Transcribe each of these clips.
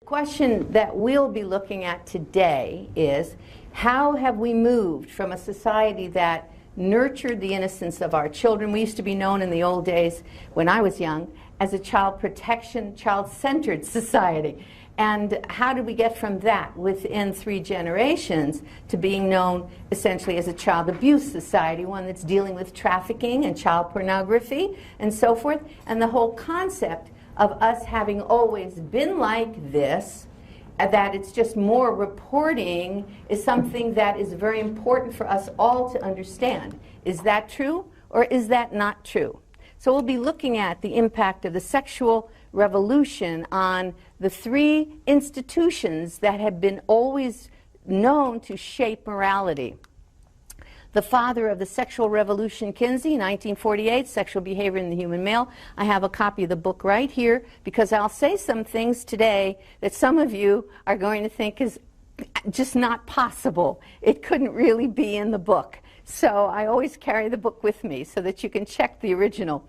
The question that we'll be looking at today is, how have we moved from a society that nurtured the innocence of our children? We used to be known in the old days, when I was young, as a child protection, child-centered society. And how did we get from that within 3 generations to being known essentially as a child abuse society, one that's dealing with trafficking and child pornography and so forth? And the whole concept of us having always been like this, that it's just more reporting, is something that is very important for us all to understand. Is that true or is that not true? So we'll be looking at the impact of the sexual revolution on the 3 institutions that have been always known to shape morality. The father of the sexual revolution, Kinsey, 1948, Sexual Behavior in the Human Male. I have a copy of the book right here because I'll say some things today that some of you are going to think is just not possible. It couldn't really be in the book. So I always carry the book with me so that you can check the original.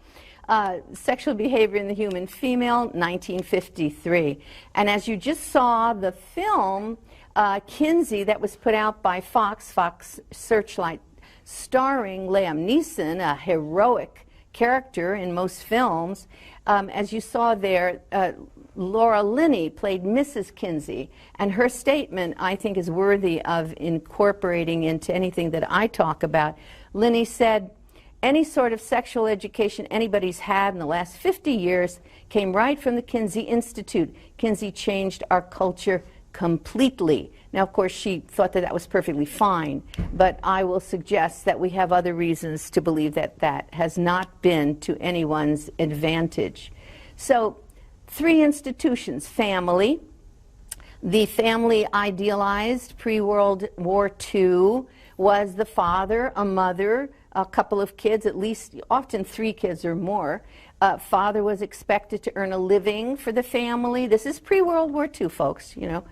Sexual Behavior in the Human Female, 1953. And as you just saw, the film Kinsey that was put out by Fox Searchlight, starring Liam Neeson, a heroic character in most films. As you saw there, Laura Linney played Mrs. Kinsey, and her statement, I think, is worthy of incorporating into anything that I talk about. Linney said, "Any sort of sexual education anybody's had in the last 50 years came right from the Kinsey Institute. Kinsey changed our culture completely." Now, of course, she thought that that was perfectly fine, but I will suggest that we have other reasons to believe that that has not been to anyone's advantage. So, 3 institutions: family. The family idealized pre-World War II was the father, a mother, a couple of kids, at least often 3 kids or more. Father was expected to earn a living for the family. This is pre-World War II, folks, you know.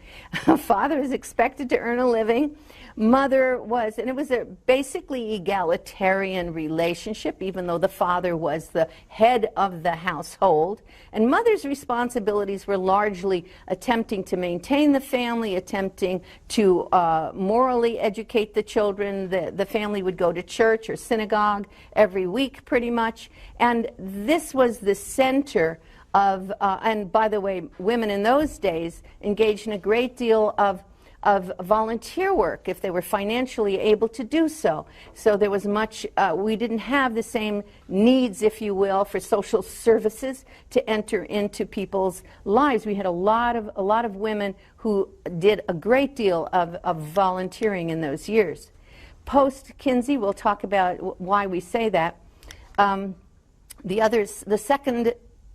Father is expected to earn a living. Mother was, and it was a basically egalitarian relationship, even though the father was the head of the household. And mother's responsibilities were largely attempting to maintain the family, attempting to morally educate the children. The family would go to church or synagogue every week, pretty much. And this was the center of, and by the way, women in those days engaged in a great deal of volunteer work if they were financially able to do so. So there was much, we didn't have the same needs, if you will, for social services to enter into people's lives. We had a lot of women who did a great deal of volunteering in those years. Post-Kinsey, we'll talk about why we say that.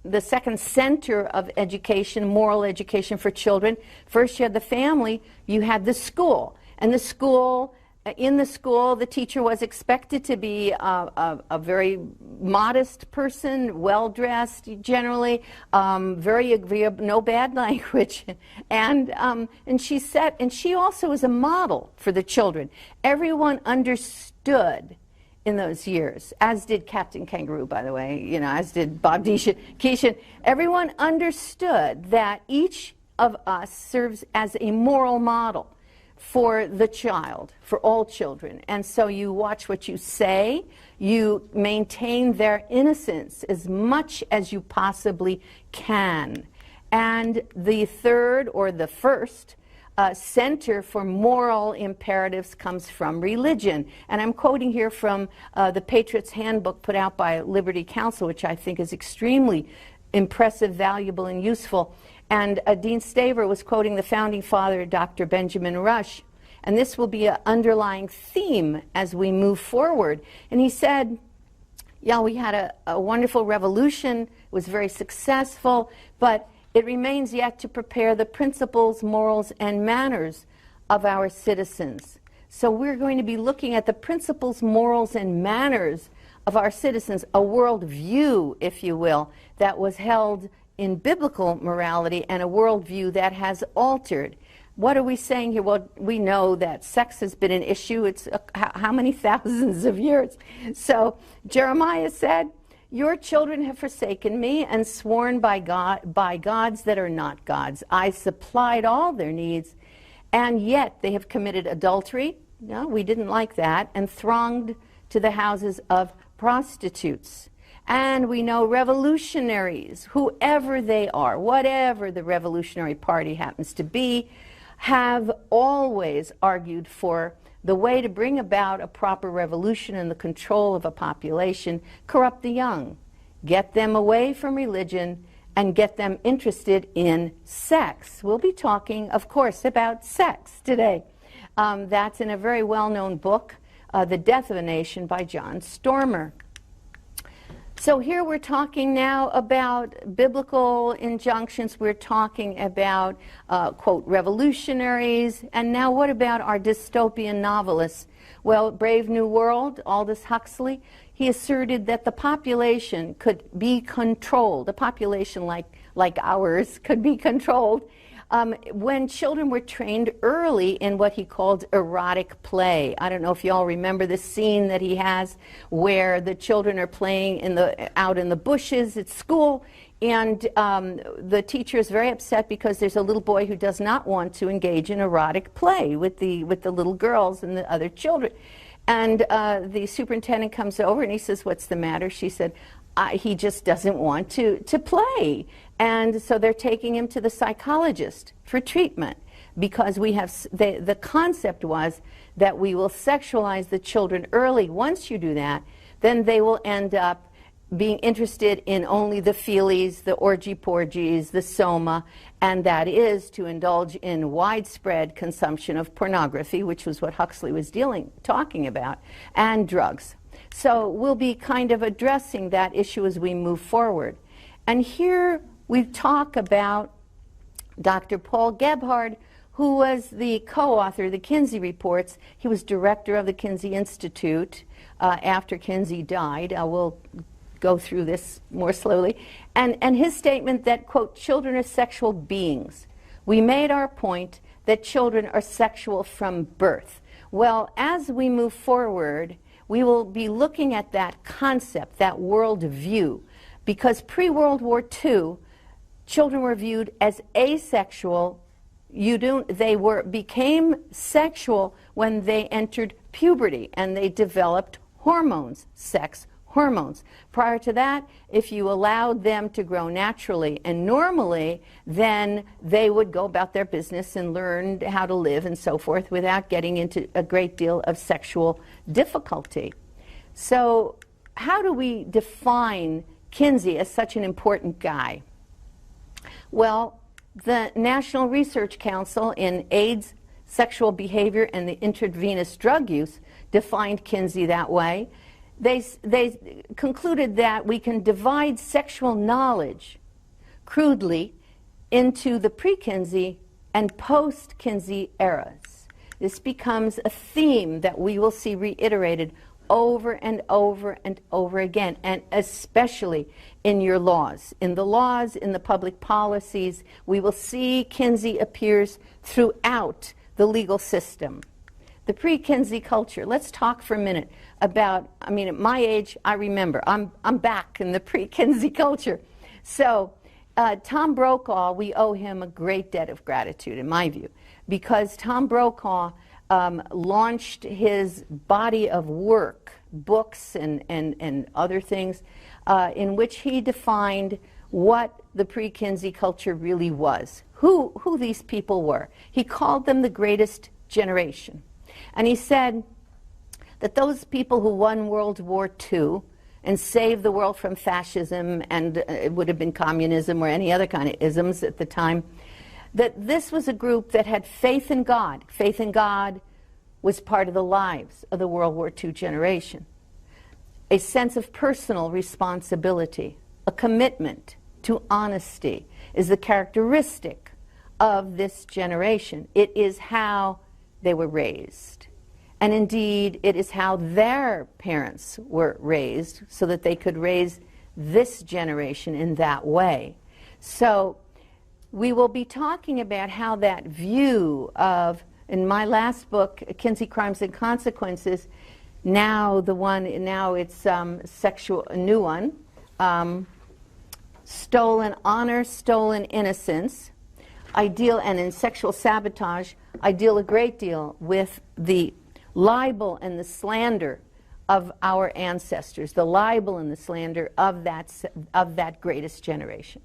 The second center of education, moral education for children, first you had the family, you had the school. And the school, in the school, the teacher was expected to be a very modest person, well-dressed generally, very agreeable, no bad language. And she also was a model for the children. Everyone understood in those years, as did Captain Kangaroo, by the way, you know, as did Bob Keeshan. Everyone understood that each of us serves as a moral model for the child, for all children. And so you watch what you say, you maintain their innocence as much as you possibly can. And the third, or the first, center for moral imperatives comes from religion. And I'm quoting here from the Patriot's Handbook put out by Liberty Counsel, which I think is extremely impressive, valuable, and useful. And Dean Staver was quoting the founding father, Dr. Benjamin Rush. And this will be an underlying theme as we move forward. And he said, yeah, we had a wonderful revolution, it was very successful, but it remains yet to prepare the principles, morals, and manners of our citizens. So we're going to be looking at the principles, morals, and manners of our citizens, a worldview, if you will, that was held in biblical morality and a worldview that has altered. What are we saying here? Well, we know that sex has been an issue. It's how many thousands of years? So Jeremiah said, Your children have forsaken me and sworn by gods that are not gods. I supplied all their needs, and yet they have committed adultery. No, we didn't like that, and thronged to the houses of prostitutes. And we know revolutionaries, whoever they are, whatever the revolutionary party happens to be, have always argued for the way to bring about a proper revolution and the control of a population: corrupt the young, get them away from religion, and get them interested in sex. We'll be talking, of course, about sex today. That's in a very well-known book, The Death of a Nation by John Stormer. So here we're talking now about biblical injunctions. We're talking about, quote, revolutionaries. And now what about our dystopian novelists? Well, Brave New World, Aldous Huxley, he asserted that the population could be controlled. A population like ours could be controlled when children were trained early in what he called erotic play. I don't know if you all remember the scene that he has where the children are playing out in the bushes at school, and the teacher is very upset because there's a little boy who does not want to engage in erotic play with the little girls and the other children. And the superintendent comes over and he says, "What's the matter?" She said, "He just doesn't want to play." And so they're taking him to the psychologist for treatment, because we have the concept was that we will sexualize the children early. Once you do that, then they will end up being interested in only the feelies, the orgy-porgies, the soma, and that is to indulge in widespread consumption of pornography, which was what Huxley was talking about, and drugs. So we'll be kind of addressing that issue as we move forward. And here we talk about Dr. Paul Gebhard, who was the co-author of the Kinsey Reports. He was director of the Kinsey Institute after Kinsey died. I will go through this more slowly. And his statement that, quote, "Children are sexual beings. We made our point that children are sexual from birth." Well, as we move forward, we will be looking at that concept, that world view, because pre-World War II, children were viewed as asexual. They became sexual when they entered puberty and they developed hormones, sex hormones. Prior to that, if you allowed them to grow naturally and normally, then they would go about their business and learn how to live and so forth without getting into a great deal of sexual difficulty. So how do we define Kinsey as such an important guy? Well, the National Research Council in AIDS, Sexual Behavior, and the Intravenous Drug Use defined Kinsey that way. They concluded that we can divide sexual knowledge crudely into the pre-Kinsey and post-Kinsey eras. This becomes a theme that we will see reiterated over and over and over again, and especially in your laws. In the laws, in the public policies, we will see Kinsey appears throughout the legal system. The pre-Kinsey culture. Let's talk for a minute about, I mean, at my age, I remember, I'm back in the pre-Kinsey culture. So Tom Brokaw, we owe him a great debt of gratitude, in my view, because Tom Brokaw launched his body of work, books and other things, in which he defined what the pre-Kinsey culture really was, who these people were. He called them the greatest generation. And he said that those people who won World War II and saved the world from fascism, and it would have been communism or any other kind of isms at the time, that this was a group that had faith in God. Faith in God was part of the lives of the World War II generation. A sense of personal responsibility, a commitment to honesty is the characteristic of this generation. It is how they were raised. And indeed, it is how their parents were raised so that they could raise this generation in that way. So we will be talking about how that view of, in my last book, Kinsey Crimes and Consequences, now it's a new one, stolen honor, stolen innocence. I deal, and in sexual sabotage, I deal a great deal with the libel and the slander of our ancestors, the libel and the slander of that greatest generation.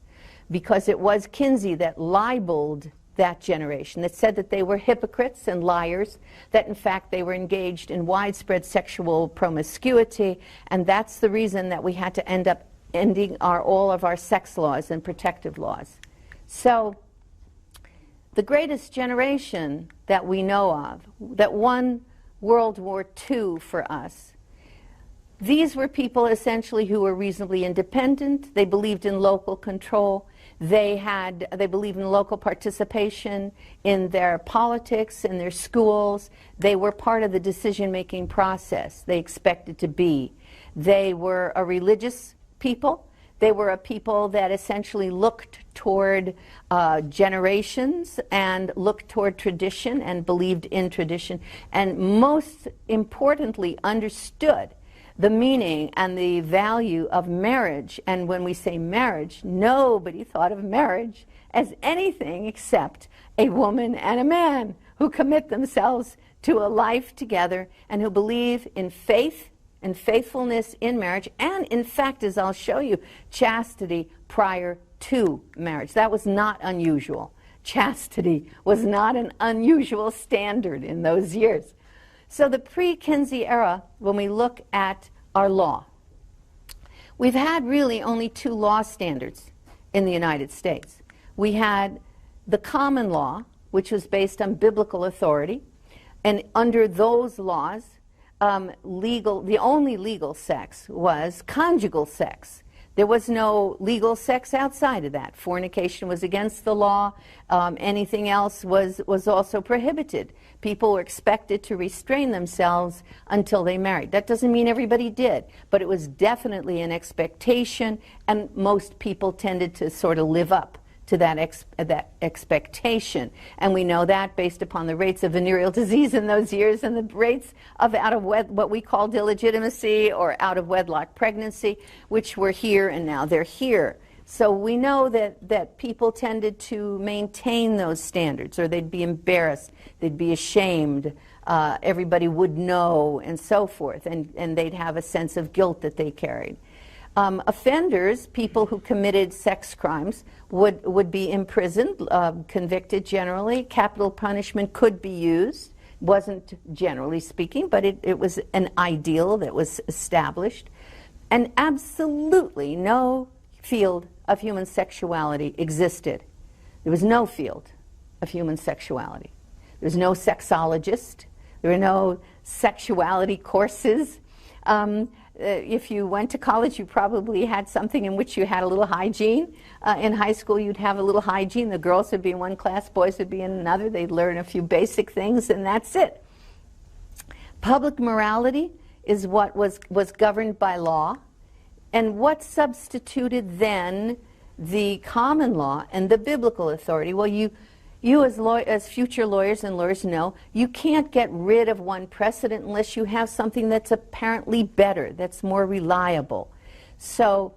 Because it was Kinsey that libeled that generation, that said that they were hypocrites and liars, that in fact they were engaged in widespread sexual promiscuity, and that's the reason that we had to end up ending all of our sex laws and protective laws. So the greatest generation that we know of, that won World War II for us, these were people essentially who were reasonably independent. They believed in local control. They believed in local participation in their politics, in their schools. They were part of the decision-making process. They expected to be. They were a religious people. They were a people that essentially looked toward generations and looked toward tradition and believed in tradition, and most importantly understood the meaning and the value of marriage. And when we say marriage, nobody thought of marriage as anything except a woman and a man who commit themselves to a life together and who believe in faith and faithfulness in marriage, and in fact, as I'll show you, chastity prior to marriage. That was not unusual. Chastity was not an unusual standard in those years. So the pre-Kinsey era, when we look at our law, we've had really only two law standards in the United States. We had the common law, which was based on biblical authority, and under those laws, the only legal sex was conjugal sex. There was no legal sex outside of that. Fornication was against the law. Anything else was also prohibited. People were expected to restrain themselves until they married. That doesn't mean everybody did, but it was definitely an expectation, and most people tended to sort of live up to that expectation. And we know that based upon the rates of venereal disease in those years and the rates of what we called illegitimacy or out-of-wedlock pregnancy, which were here and now they're here. So we know that people tended to maintain those standards, or they'd be embarrassed, they'd be ashamed, everybody would know, and so forth, and they'd have a sense of guilt that they carried. Offenders, people who committed sex crimes, would be imprisoned, convicted generally. Capital punishment could be used. Wasn't generally speaking, but it was an ideal that was established. And absolutely no field of human sexuality existed. There was no field of human sexuality. There was no sexologist. There were no sexuality courses. If you went to college, you probably had something in which you had a little hygiene. In high school, you'd have a little hygiene. The girls would be in one class, boys would be in another. They'd learn a few basic things, and that's it. Public morality is what was governed by law. And what substituted then the common law and the biblical authority? Well, you as future lawyers and lawyers know, you can't get rid of one precedent unless you have something that's apparently better, that's more reliable. So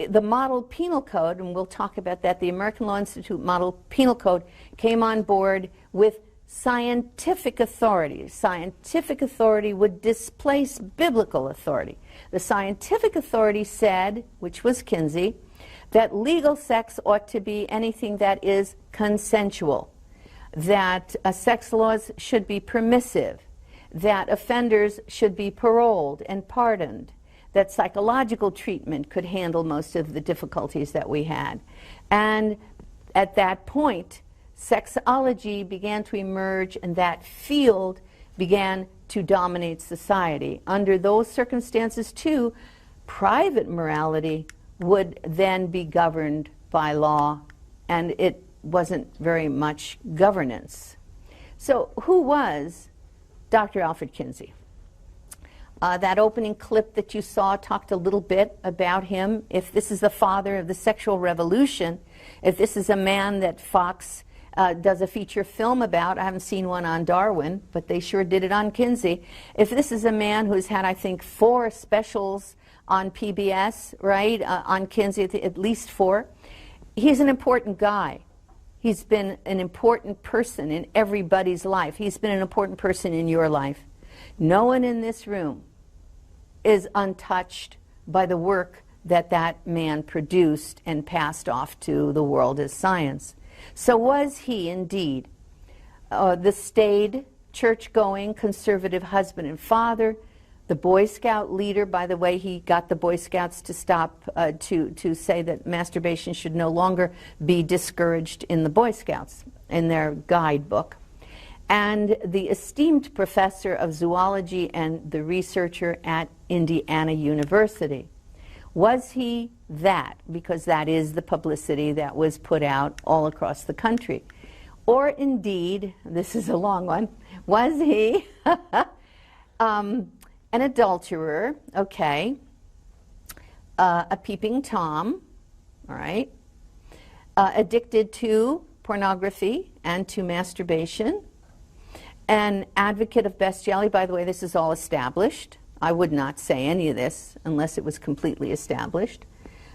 the Model Penal Code, and we'll talk about that, the American Law Institute Model Penal Code came on board with scientific authority. Scientific authority would displace biblical authority. The scientific authority said, which was Kinsey, that legal sex ought to be anything that is consensual, that sex laws should be permissive, that offenders should be paroled and pardoned, that psychological treatment could handle most of the difficulties that we had. And at that point, sexology began to emerge, and that field began to dominate society. Under those circumstances, too, private morality would then be governed by law, and it wasn't very much governance. So who was Dr. Alfred Kinsey? That opening clip that you saw talked a little bit about him. If this is the father of the sexual revolution, if this is a man that Fox does a feature film about, I haven't seen one on Darwin, but they sure did it on Kinsey. If this is a man who's had, I think, 4 specials on PBS, right, on Kinsey, at least 4. He's an important guy. He's been an important person in everybody's life. He's been an important person in your life. No one in this room is untouched by the work that that man produced and passed off to the world as science. So was he indeed the staid, church-going, conservative husband and father, the Boy Scout leader? By the way, he got the Boy Scouts to stop, to say that masturbation should no longer be discouraged in the Boy Scouts, in their guidebook. And the esteemed professor of zoology and the researcher at Indiana University. Was he that? Because that is the publicity that was put out all across the country. Or indeed, this is a long one, was he an adulterer, okay, a peeping Tom, all right, addicted to pornography and to masturbation, an advocate of bestiality? By the way, this is all established. I would not say any of this unless it was completely established.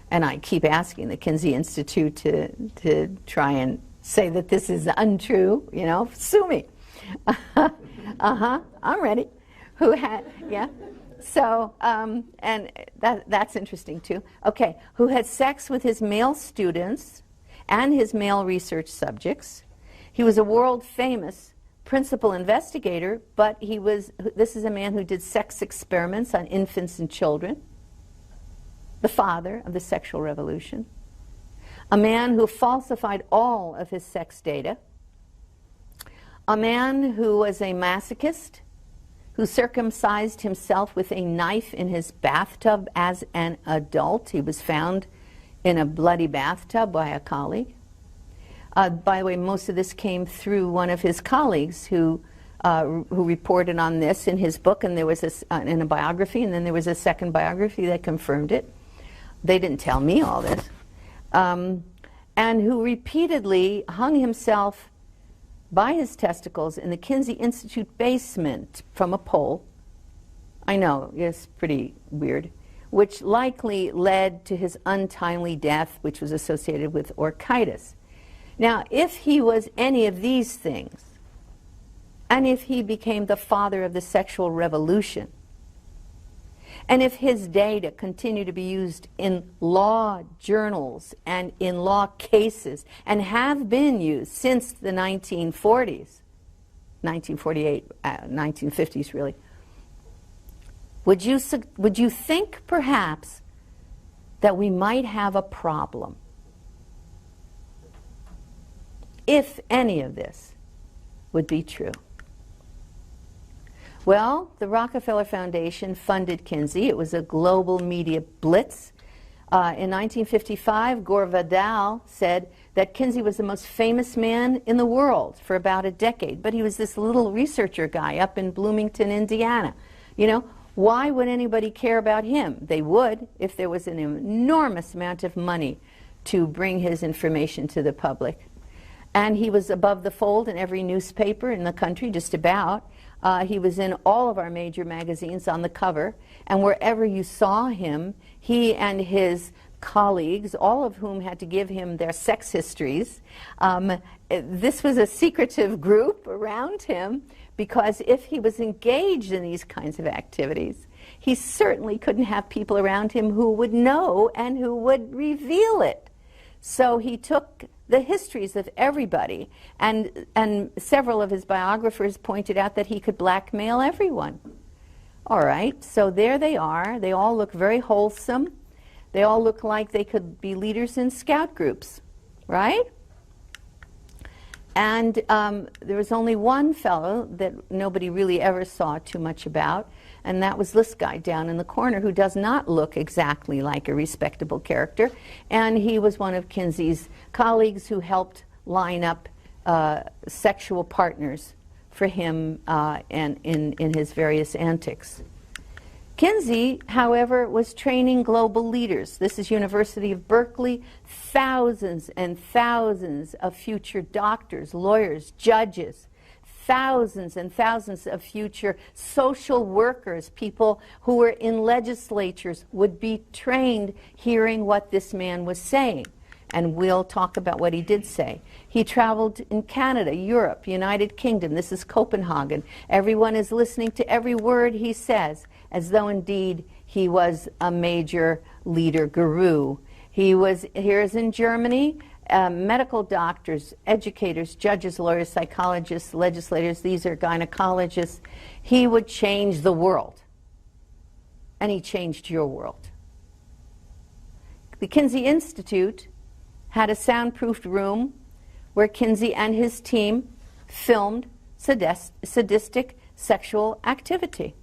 And I keep asking the Kinsey Institute to try and say that this is untrue, you know, sue me. I'm ready. Who had, yeah. So, and that's interesting too. Okay, who had sex with his male students and his male research subjects. He was a world famous principal investigator, but this is a man who did sex experiments on infants and children, the father of the sexual revolution, a man who falsified all of his sex data, a man who was a masochist, who circumcised himself with a knife in his bathtub as an adult. He was found in a bloody bathtub by a colleague. By the way, most of this came through one of his colleagues who reported on this in his book, and there was in a biography, and then there was a second biography that confirmed it. They didn't tell me all this. And who repeatedly hung himself by his testicles in the Kinsey Institute basement from a pole. I know, it's pretty weird. Which likely led to his untimely death, which was associated with orchitis. Now, if he was any of these things, and if he became the father of the sexual revolution, and if his data continue to be used in law journals and in law cases, and have been used since the 1940s, 1948, 1950s really, would you think perhaps that we might have a problem if any of this would be true? Well, the Rockefeller Foundation funded Kinsey. It was a global media blitz. In 1955, Gore Vidal said that Kinsey was the most famous man in the world for about a decade, but he was this little researcher guy up in Bloomington, Indiana. You know, why would anybody care about him? They would if there was an enormous amount of money to bring his information to the public. And he was above the fold in every newspaper in the country, just about. He was in all of our major magazines on the cover, and wherever you saw him, he and his colleagues, all of whom had to give him their sex histories, this was a secretive group around him, because if he was engaged in these kinds of activities, he certainly couldn't have people around him who would know and who would reveal it. So he took the histories of everybody, and several of his biographers pointed out that he could blackmail everyone. All right, so there they are. They all look very wholesome. They all look like they could be leaders in scout groups, right? And there was only one fellow that nobody really ever saw too much about, and that was this guy down in the corner who does not look exactly like a respectable character. And he was one of Kinsey's colleagues who helped line up sexual partners for him and in his various antics. Kinsey, however, was training global leaders. This is University of Berkeley. Thousands and thousands of future doctors, lawyers, judges, thousands and thousands of future social workers, people who were in legislatures, would be trained hearing what this man was saying. And we'll talk about what he did say. He traveled in Canada, Europe, United Kingdom. This is Copenhagen. Everyone is listening to every word he says, as though indeed he was a major leader guru. Here's in Germany, medical doctors, educators, judges, lawyers, psychologists, legislators, these are gynecologists. He would change the world. And he changed your world. The Kinsey Institute had a soundproofed room where Kinsey and his team filmed sadistic sexual activity.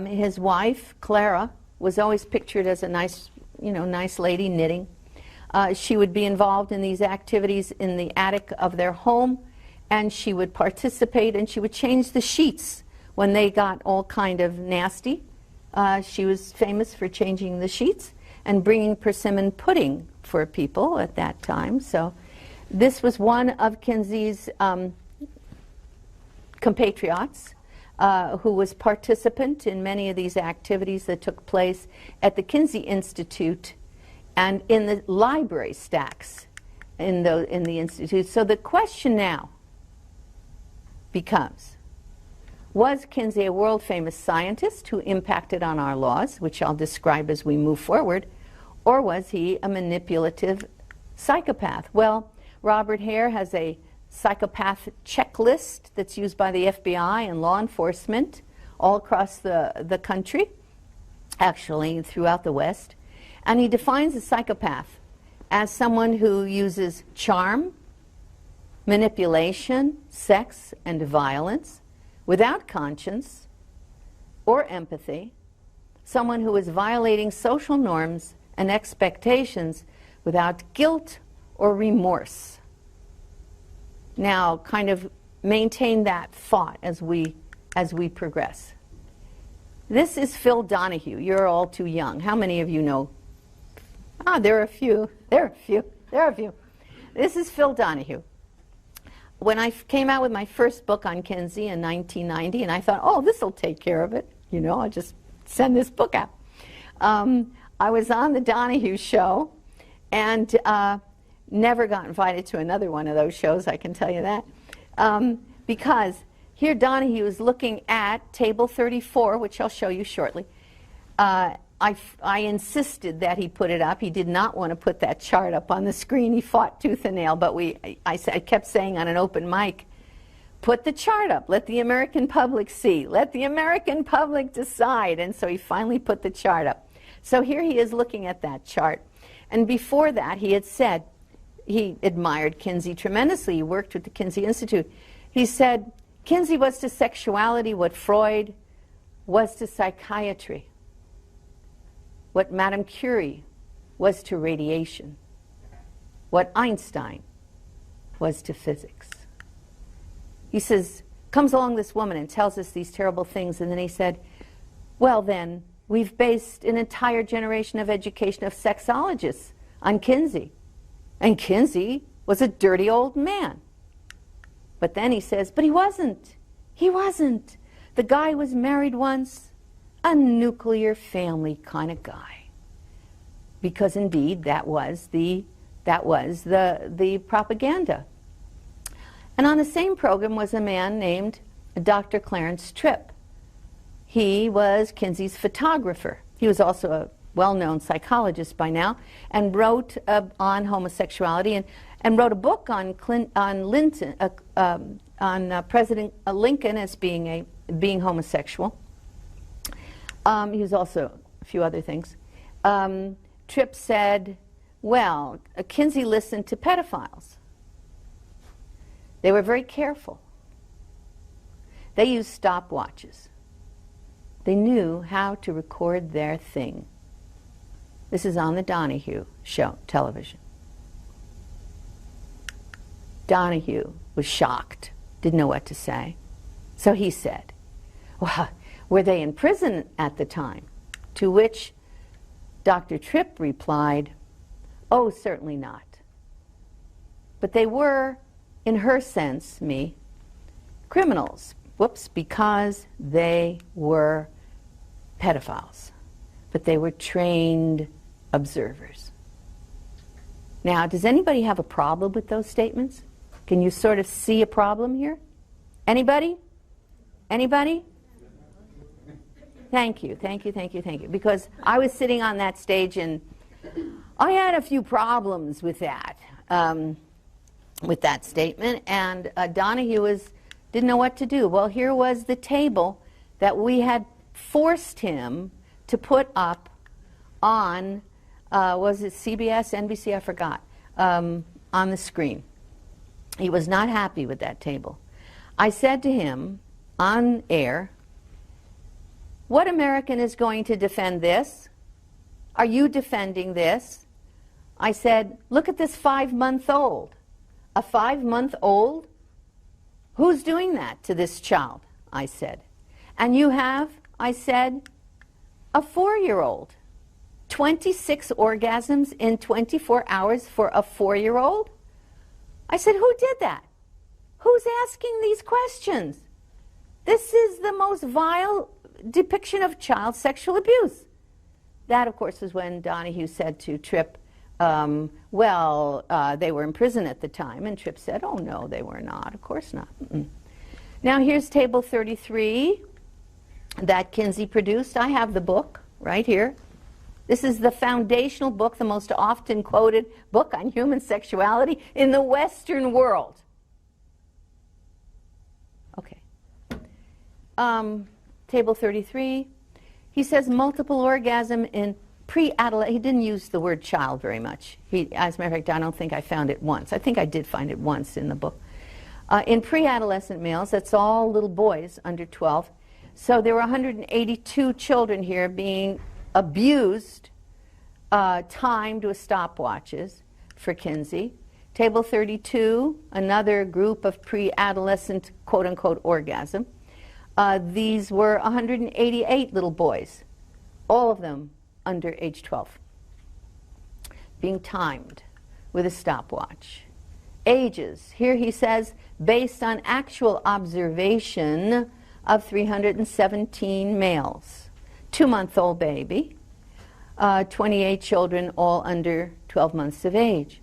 His wife, Clara, was always pictured as a nice lady knitting. She would be involved in these activities in the attic of their home, and she would participate, and she would change the sheets when they got all kind of nasty. She was famous for changing the sheets and bringing persimmon pudding for people at that time. So this was one of Kinsey's compatriots who was participant in many of these activities that took place at the Kinsey Institute and in the library stacks in the Institute. So the question now becomes, was Kinsey a world-famous scientist who impacted on our laws, which I'll describe as we move forward, or was he a manipulative psychopath? Well, Robert Hare has a psychopath checklist that's used by the FBI and law enforcement all across the country, actually throughout the West. And he defines a psychopath as someone who uses charm, manipulation, sex, and violence without conscience or empathy, someone who is violating social norms and expectations without guilt or remorse. Now, kind of maintain that thought as we progress. This is Phil Donahue. You're all too young. How many of you know? There are a few. There are a few. This is Phil Donahue. When I came out with my first book on Kinsey in 1990, and I thought, oh, this will take care of it. I'll just send this book out. I was on the Donahue show and never got invited to another one of those shows, I can tell you that. Because here Donahue is looking at table 34, which I'll show you shortly. I insisted that he put it up. He did not want to put that chart up on the screen. He fought tooth and nail, but I kept saying on an open mic, put the chart up. Let the American public see. Let the American public decide. And so he finally put the chart up. So here he is looking at that chart. And before that, he had said, he admired Kinsey tremendously. He worked with the Kinsey Institute. He said, Kinsey was to sexuality what Freud was to psychiatry, what Madame Curie was to radiation, what Einstein was to physics. He says, comes along this woman and tells us these terrible things, and then he said, well then, we've based an entire generation of education of sexologists on Kinsey. And Kinsey was a dirty old man. But then he says, but he wasn't. He wasn't. The guy was married once, a nuclear family kind of guy. Because indeed, that was the propaganda. And on the same program was a man named Dr. Clarence Tripp. He was Kinsey's photographer. He was also a well-known psychologist by now, and wrote on homosexuality and wrote a book on President Lincoln as being homosexual. He was also a few other things. Tripp said, well, Kinsey listened to pedophiles. They were very careful. They used stopwatches. They knew how to record their thing. This is on the Donahue show, television. Donahue was shocked, didn't know what to say. So he said, well, were they in prison at the time? To which Dr. Tripp replied, oh, certainly not. But they were, in her sense, me, criminals. Whoops, because they were pedophiles. But they were trained observers. Now, does anybody have a problem with those statements? Can you sort of see a problem here? Anybody? Anybody? Thank you, thank you, thank you, thank you. Because I was sitting on that stage and I had a few problems with that statement, and Donahue didn't know what to do. Well, here was the table that we had forced him to put up on, was it CBS, NBC, I forgot, on the screen. He was not happy with that table. I said to him on air, what American is going to defend this? Are you defending this? I said, look at this 5-month-old. A 5-month-old? Who's doing that to this child? I said. And you have, I said, a 4-year-old. 26 orgasms in 24 hours for a 4-year-old? I said, who did that? Who's asking these questions? This is the most vile depiction of child sexual abuse. That, of course, is when Donahue said to Tripp, they were in prison at the time. And Tripp said, oh, no, they were not. Of course not. Now, here's Table 33 that Kinsey produced. I have the book right here. This is the foundational book, the most often quoted book on human sexuality in the Western world. Okay. Table 33. He says multiple orgasm in pre-adolescent. He didn't use the word child very much. As a matter of fact, I don't think I found it once. I think I did find it once in the book. In pre-adolescent males, that's all little boys under 12. So there were 182 children here being abused, timed with stopwatches for Kinsey. Table 32, another group of pre-adolescent quote-unquote orgasm. These were 188 little boys, all of them under age 12, being timed with a stopwatch. Ages, here he says, based on actual observation of 317 males. 2-month-old baby, 28 children, all under 12 months of age.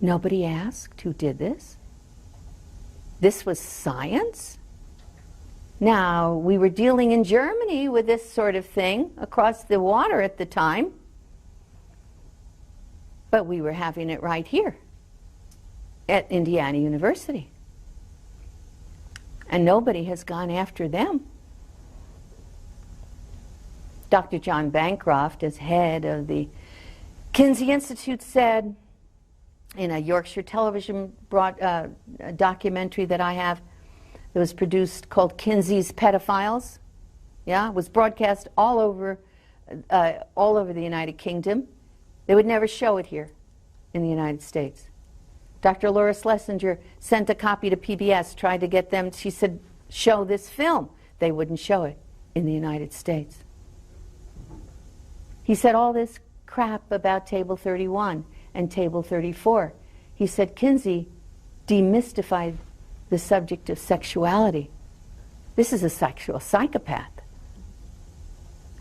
Nobody asked who did this. This was science. Now, we were dealing in Germany with this sort of thing across the water at the time, but we were having it right here at Indiana University. And nobody has gone after them. Dr. John Bancroft, as head of the Kinsey Institute, said in a Yorkshire television documentary that I have, it was produced called Kinsey's Pedophiles. Yeah, it was broadcast all over the United Kingdom. They would never show it here in the United States. Dr. Laura Schlesinger sent a copy to PBS, tried to get them, she said, show this film. They wouldn't show it in the United States. He said all this crap about Table 31 and Table 34. He said Kinsey demystified the subject of sexuality. This is a sexual psychopath.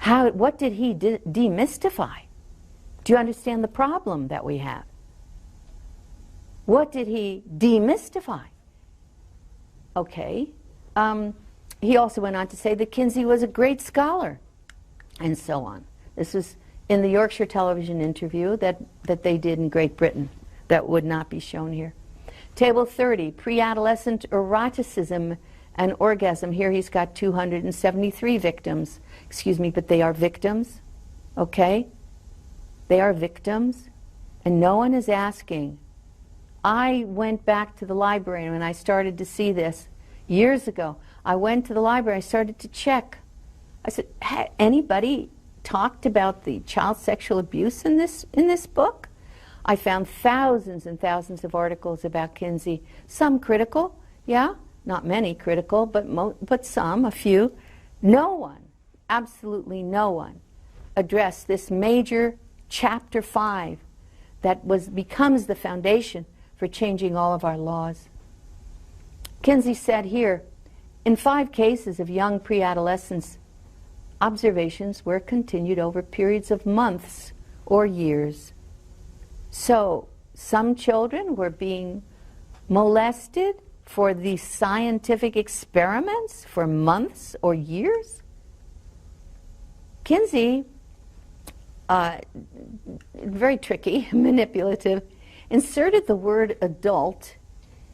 What did he demystify? Do you understand the problem that we have? What did he demystify? Okay. He also went on to say that Kinsey was a great scholar, and so on. This was in the Yorkshire television interview that they did in Great Britain that would not be shown here. Table 30, pre-adolescent eroticism and orgasm. Here he's got 273 victims. Excuse me, but they are victims, okay? They are victims, and no one is asking. I went back to the library when I started to see this years ago. I went to the library, I started to check. I said, anybody talked about the child sexual abuse in this book? I found thousands and thousands of articles about Kinsey, some critical, yeah, not many critical, but some, a few. No one, absolutely no one, addressed this major chapter 5 that becomes the foundation for changing all of our laws. Kinsey said here, in 5 cases of young pre-adolescents, observations were continued over periods of months or years. So some children were being molested for these scientific experiments for months or years. Kinsey, very tricky, manipulative, inserted the word adult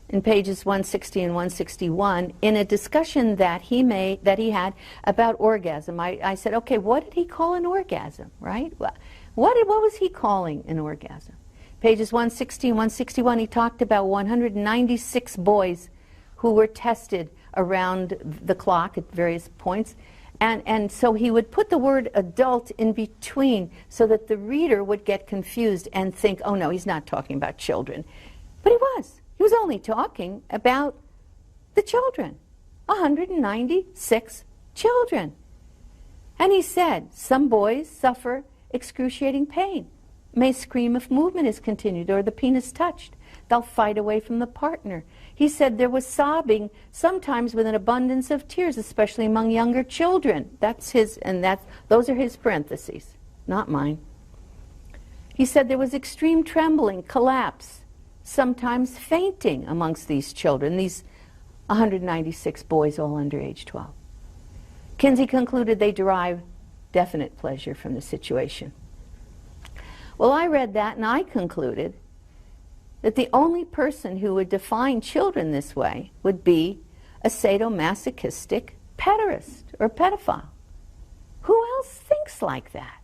in pages 160 and 161 in a discussion that he had about orgasm. I said, okay, what did he call an orgasm, right? What was he calling an orgasm? Pages 160 and 161, he talked about 196 boys who were tested around the clock at various points. And so he would put the word adult in between so that the reader would get confused and think, oh no, he's not talking about children. But he was. He was only talking about the children. 196 children. And he said, some boys suffer excruciating pain, may scream if movement is continued or the penis touched. They'll fight away from the partner. He said there was sobbing, sometimes with an abundance of tears, especially among younger children. That's his, and those are his parentheses, not mine. He said there was extreme trembling, collapse, sometimes fainting amongst these children, these 196 boys, all under age 12. Kinsey concluded they derive definite pleasure from the situation. Well, I read that and I concluded that the only person who would define children this way would be a sadomasochistic pederast or pedophile. Who else thinks like that?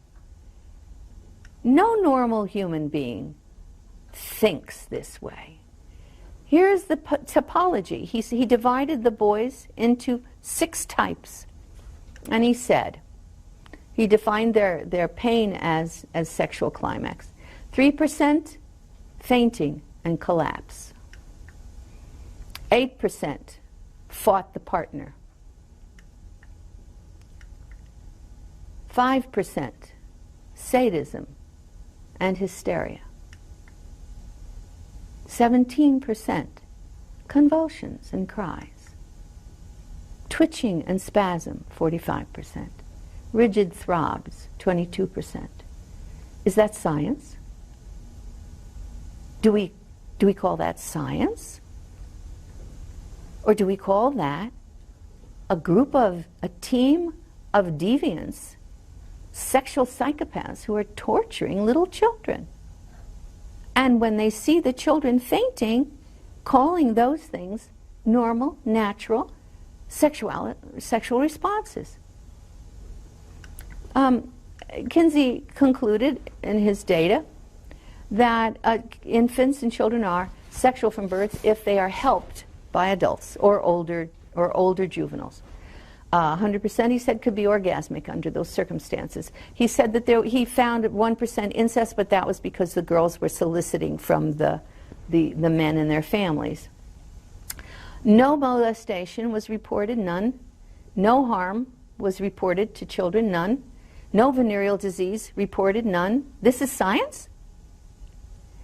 No normal human being thinks this way. Here's the typology. He divided the boys into 6 types. And he said, he defined their pain as sexual climax. 3% fainting and collapse. 8% fought the partner. 5% sadism and hysteria. 17% convulsions and cries. Twitching and spasm, 45%. Rigid throbs, 22%. Is that science? Do we call that science? Or do we call that a team of deviants, sexual psychopaths who are torturing little children? And when they see the children fainting, calling those things normal, natural, sexual responses. Kinsey concluded in his data that infants and children are sexual from birth if they are helped by adults or older juveniles. 100%, he said, could be orgasmic under those circumstances. He said that he found 1% incest, but that was because the girls were soliciting from the men in their families. No molestation was reported, none. No harm was reported to children, none. No venereal disease reported, none. This is science?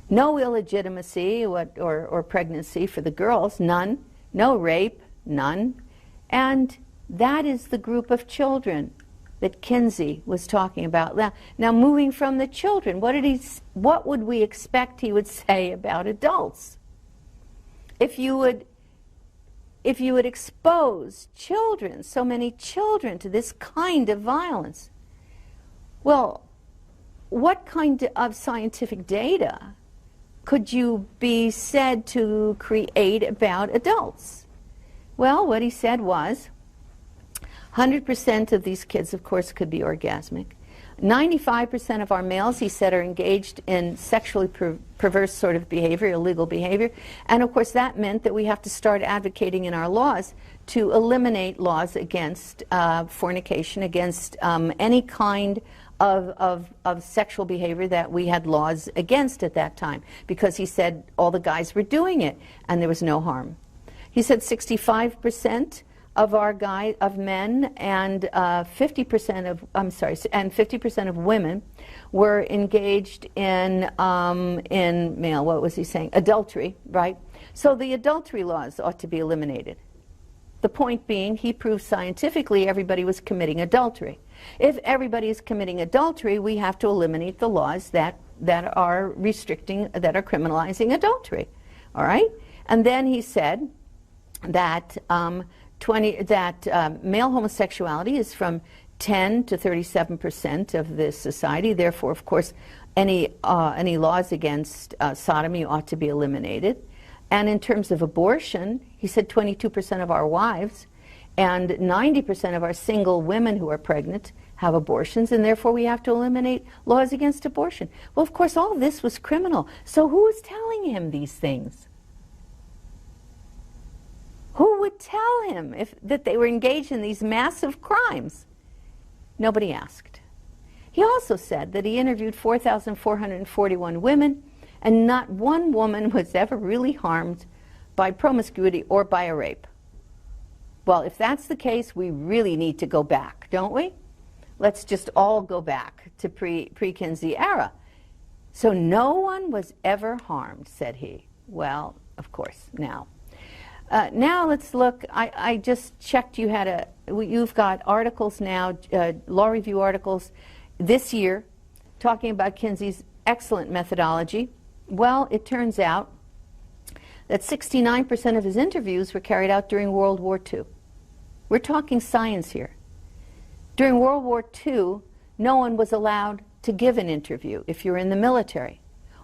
No illegitimacy or pregnancy for the girls, none. No rape, none. And that is the group of children that Kinsey was talking about. Now moving from the children, what would we expect he would say about adults? If you would expose children, so many children, to this kind of violence, well, what kind of scientific data could you be said to create about adults? Well, what he said was 100% of these kids, of course, could be orgasmic. 95% of our males, he said, are engaged in sexually perverse sort of behavior, illegal behavior. And of course that meant that we have to start advocating in our laws to eliminate laws against fornication, against any kind of sexual behavior that we had laws against at that time, because he said all the guys were doing it and there was no harm. He said 65% of men and 50% of and 50% of women were engaged in male, what was he saying, adultery, right? So the adultery laws ought to be eliminated. The point being, he proved scientifically everybody was committing adultery. If everybody is committing adultery, we have to eliminate the laws that are restricting, that are criminalizing adultery. All right? And then he said that male homosexuality is from 10 to 37% of the society. Therefore, of course, any laws against sodomy ought to be eliminated. And in terms of abortion, he said 22% of our wives and 90% of our single women who are pregnant have abortions, and therefore we have to eliminate laws against abortion. Well, of course, all this was criminal. So who was telling him these things? Who would tell him that they were engaged in these massive crimes? Nobody asked. He also said that he interviewed 4,441 women, and not one woman was ever really harmed by promiscuity or by a rape. Well, if that's the case, we really need to go back, don't we? Let's just all go back to pre-Kinsey era. So no one was ever harmed, said he. Well, of course, now. Now let's look. I just checked. You've got articles now, law review articles this year, talking about Kinsey's excellent methodology. Well, it turns out that 69% of his interviews were carried out during World War II. We're talking science here. During World War II, no one was allowed to give an interview if you're in the military,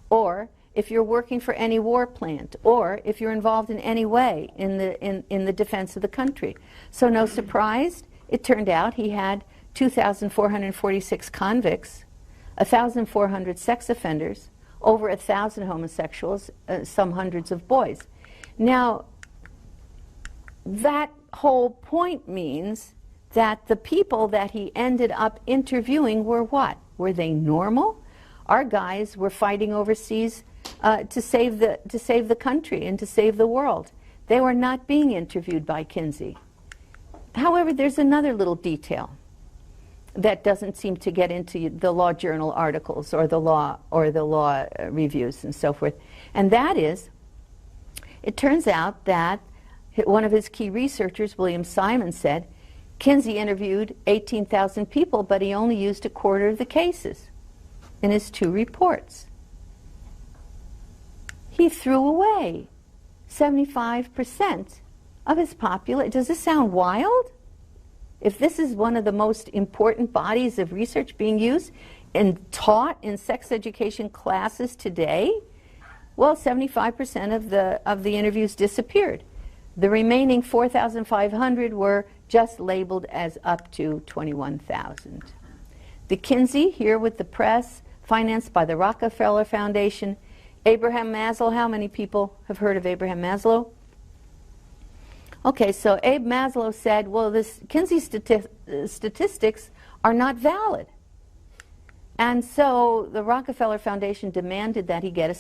or if you're working for any war plant, or if you're involved in any way in the defense of the country. So no surprise, it turned out he had 2,446 convicts, 1,400 sex offenders, over 1,000 homosexuals, some hundreds of boys. Now, that whole point means that the people that he ended up interviewing were what? Were they normal? Our guys were fighting overseas to save the country and to save the world. They were not being interviewed by Kinsey. However, there's another little detail that doesn't seem to get into the law journal articles or the law reviews and so forth. And that is, it turns out that one of his key researchers, William Simon, said Kinsey interviewed 18,000 people, but he only used a quarter of the cases in his 2 reports. He threw away 75% of his population. Does this sound wild? If this is one of the most important bodies of research being used and taught in sex education classes today, well, 75% of the interviews disappeared. The remaining 4,500 were just labeled as up to 21,000. The Kinsey, here with the press, financed by the Rockefeller Foundation. Abraham Maslow, how many people have heard of Abraham Maslow? Okay, so Abe Maslow said, well, this Kinsey statistics are not valid. And so the Rockefeller Foundation demanded that he get a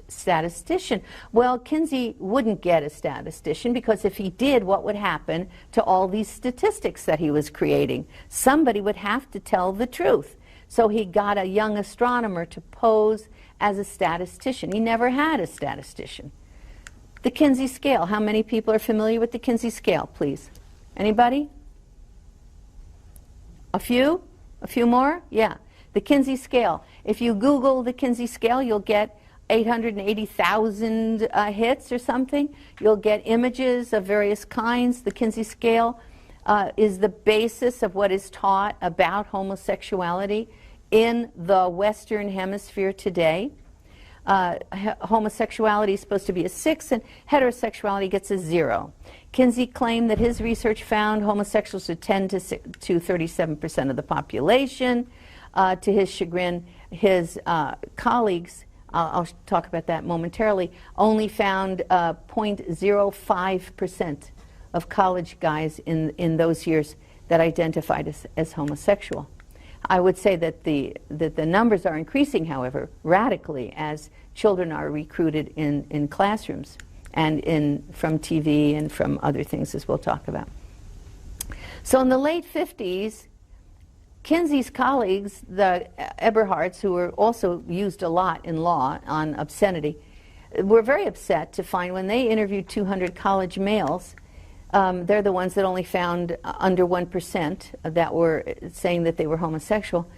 statistician. Well, Kinsey wouldn't get a statistician, because if he did, what would happen to all these statistics that he was creating? Somebody would have to tell the truth. So he got a young astronomer to pose as a statistician. He never had a statistician. The Kinsey scale. How many people are familiar with the Kinsey scale, please? Anybody? A few? A few more? Yeah. The Kinsey scale. If you Google the Kinsey scale, you'll get 880,000 hits or something. You'll get images of various kinds. The Kinsey scale is the basis of what is taught about homosexuality in the Western Hemisphere today. Homosexuality is supposed to be a 6, and heterosexuality gets a 0. Kinsey claimed that his research found homosexuals are 10 to 37% of the population. To his chagrin, his colleagues, I'll talk about that momentarily, only found 0.05% of college guys in those years that identified as homosexual. I would say that the numbers are increasing, however, radically as children are recruited in classrooms and from TV and from other things, as we'll talk about. So in the late 50s, Kinsey's colleagues, the Eberhards, who were also used a lot in law on obscenity, were very upset to find when they interviewed 200 college males, they're the ones that only found under 1% that were saying that they were homosexual.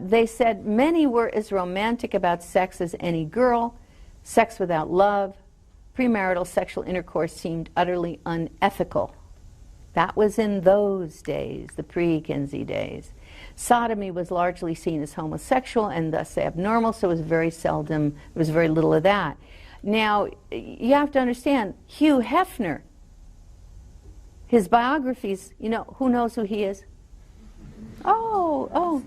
They said many were as romantic about sex as any girl. Sex without love, premarital sexual intercourse seemed utterly unethical. That was in those days, the pre-Kinsey days. Sodomy was largely seen as homosexual and thus abnormal, so it was very seldom, there was very little of that. Now, you have to understand, Hugh Hefner, his biographies, you know, who knows who he is? Oh.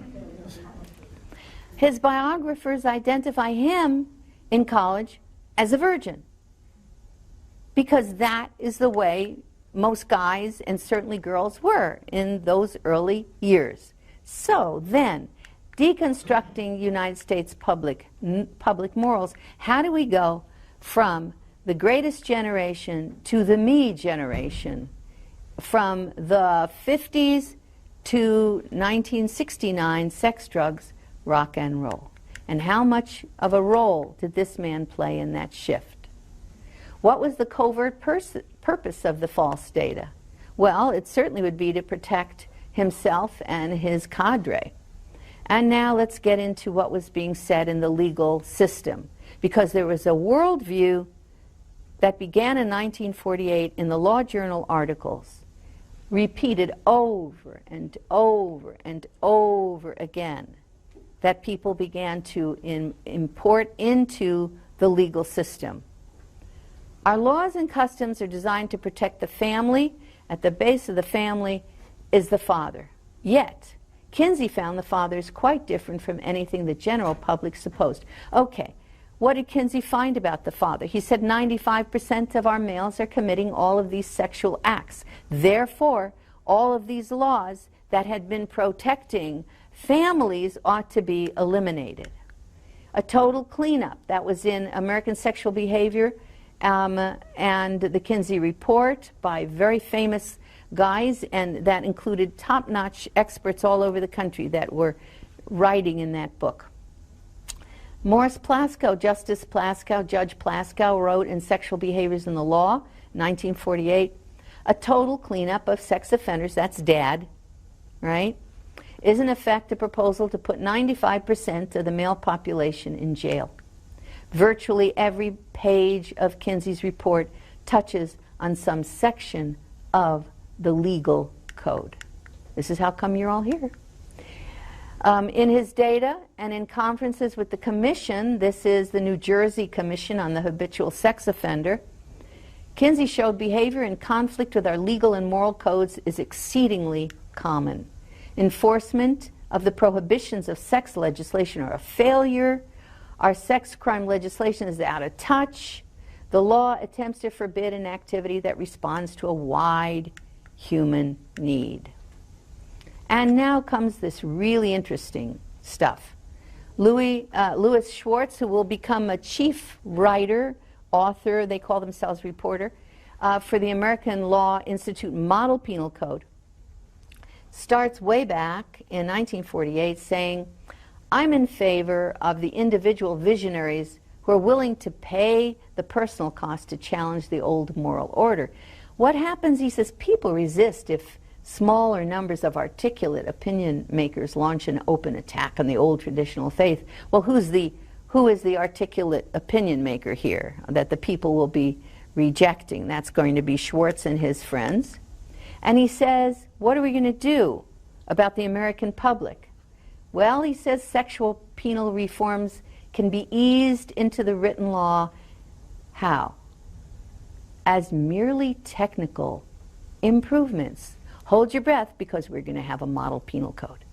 His biographers identify him in college as a virgin, because that is the way most guys and certainly girls were in those early years. So then, deconstructing United States public morals, how do we go from the greatest generation to the me generation, from the 50s to 1969, sex, drugs, rock and roll? And how much of a role did this man play in that shift? What was the covert purpose of the false data? Well, it certainly would be to protect himself and his cadre. And now let's get into what was being said in the legal system, because there was a worldview that began in 1948 in the Law Journal articles, repeated over and over and over again, that people began to import into the legal system. Our laws and customs are designed to protect the family. At the base of the family is the father. Yet, Kinsey found the father is quite different from anything the general public supposed. Okay, what did Kinsey find about the father? He said 95% of our males are committing all of these sexual acts. Therefore, all of these laws that had been protecting families ought to be eliminated. A total cleanup, that was in American Sexual Behavior and the Kinsey Report by very famous guys, and that included top-notch experts all over the country that were writing in that book. Morris Plaskow, Justice Plaskow, Judge Plaskow wrote in Sexual Behaviors in the Law, 1948, a total cleanup of sex offenders, that's dad, right, is in effect a proposal to put 95% of the male population in jail. Virtually every page of Kinsey's report touches on some section of the legal code. This is how come you're all here. In his data and in conferences with the Commission, this is the New Jersey Commission on the Habitual Sex Offender, Kinsey showed behavior in conflict with our legal and moral codes is exceedingly common. Enforcement of the prohibitions of sex legislation are a failure. Our sex crime legislation is out of touch. The law attempts to forbid an activity that responds to a wide human need. And now comes this really interesting stuff. Louis Schwartz, who will become a chief writer, author, they call themselves reporter, for the American Law Institute Model Penal Code, starts way back in 1948 saying, I'm in favor of the individual visionaries who are willing to pay the personal cost to challenge the old moral order. What happens, he says, people resist if smaller numbers of articulate opinion makers launch an open attack on the old traditional faith. Well, who is the articulate opinion maker here that the people will be rejecting? That's going to be Schwartz and his friends. And he says, what are we going to do about the American public? Well, he says sexual penal reforms can be eased into the written law. How? As merely technical improvements. Hold your breath, because we're going to have a model penal code.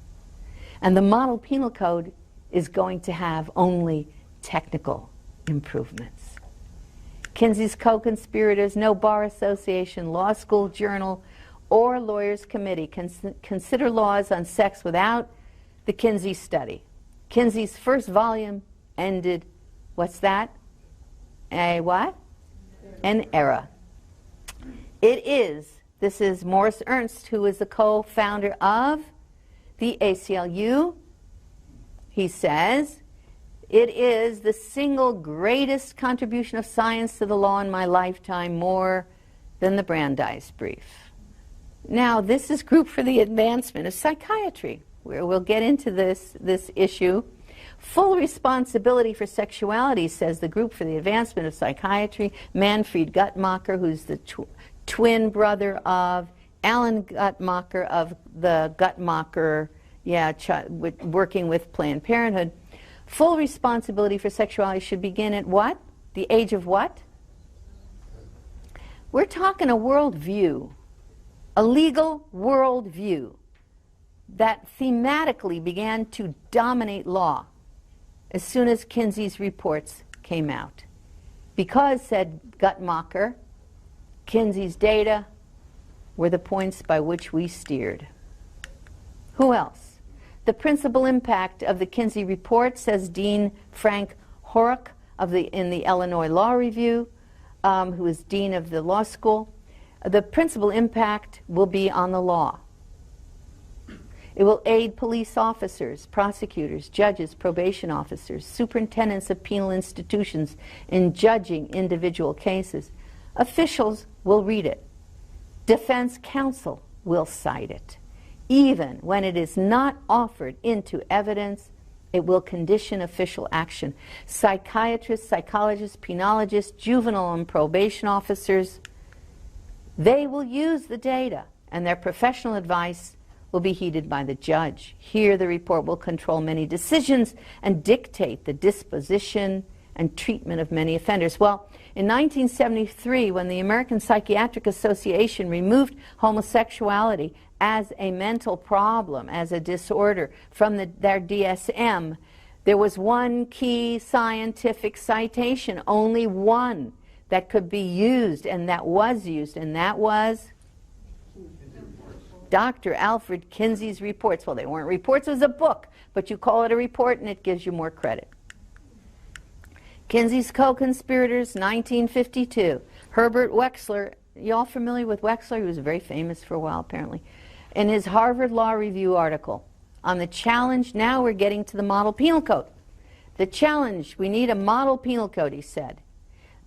And the model penal code is going to have only technical improvements. Kinsey's co-conspirators, no bar association, law school journal, or lawyers committee can consider laws on sex without the Kinsey study. Kinsey's first volume ended, what's that? A what? An era. It is This is Morris Ernst, who is the co-founder of the ACLU. He says, "It is the single greatest contribution of science to the law in my lifetime, more than the Brandeis Brief." Now, this is Group for the Advancement of Psychiatry, where we'll get into this issue. Full responsibility for sexuality, says the Group for the Advancement of Psychiatry. Manfred Guttmacher, who's the twin brother of Alan Guttmacher of the Guttmacher, working with Planned Parenthood. Full responsibility for sexuality should begin at what? The age of what? We're talking a worldview, a legal worldview that thematically began to dominate law as soon as Kinsey's reports came out. Because, said Guttmacher, Kinsey's data were the points by which we steered. Who else? The principal impact of the Kinsey report, says Dean Frank Horrock in the Illinois Law Review, who is dean of the law school. The principal impact will be on the law. It will aid police officers, prosecutors, judges, probation officers, superintendents of penal institutions in judging individual cases. Officials will read it. Defense counsel will cite it. Even when it is not offered into evidence, it will condition official action. Psychiatrists, psychologists, penologists, juvenile and probation officers, they will use the data, and their professional advice will be heeded by the judge. Here, the report will control many decisions and dictate the disposition and treatment of many offenders. Well, in 1973, when the American Psychiatric Association removed homosexuality as a mental problem, as a disorder, from their DSM, there was one key scientific citation, only one, that could be used, and that was used, and that was Dr. Alfred Kinsey's reports. Well, they weren't reports, it was a book, but you call it a report and it gives you more credit. Kinsey's co-conspirators, 1952. Herbert Wechsler, you all familiar with Wechsler? He was very famous for a while, apparently. In his Harvard Law Review article on the challenge, now we're getting to the model penal code. The challenge, we need a model penal code, he said.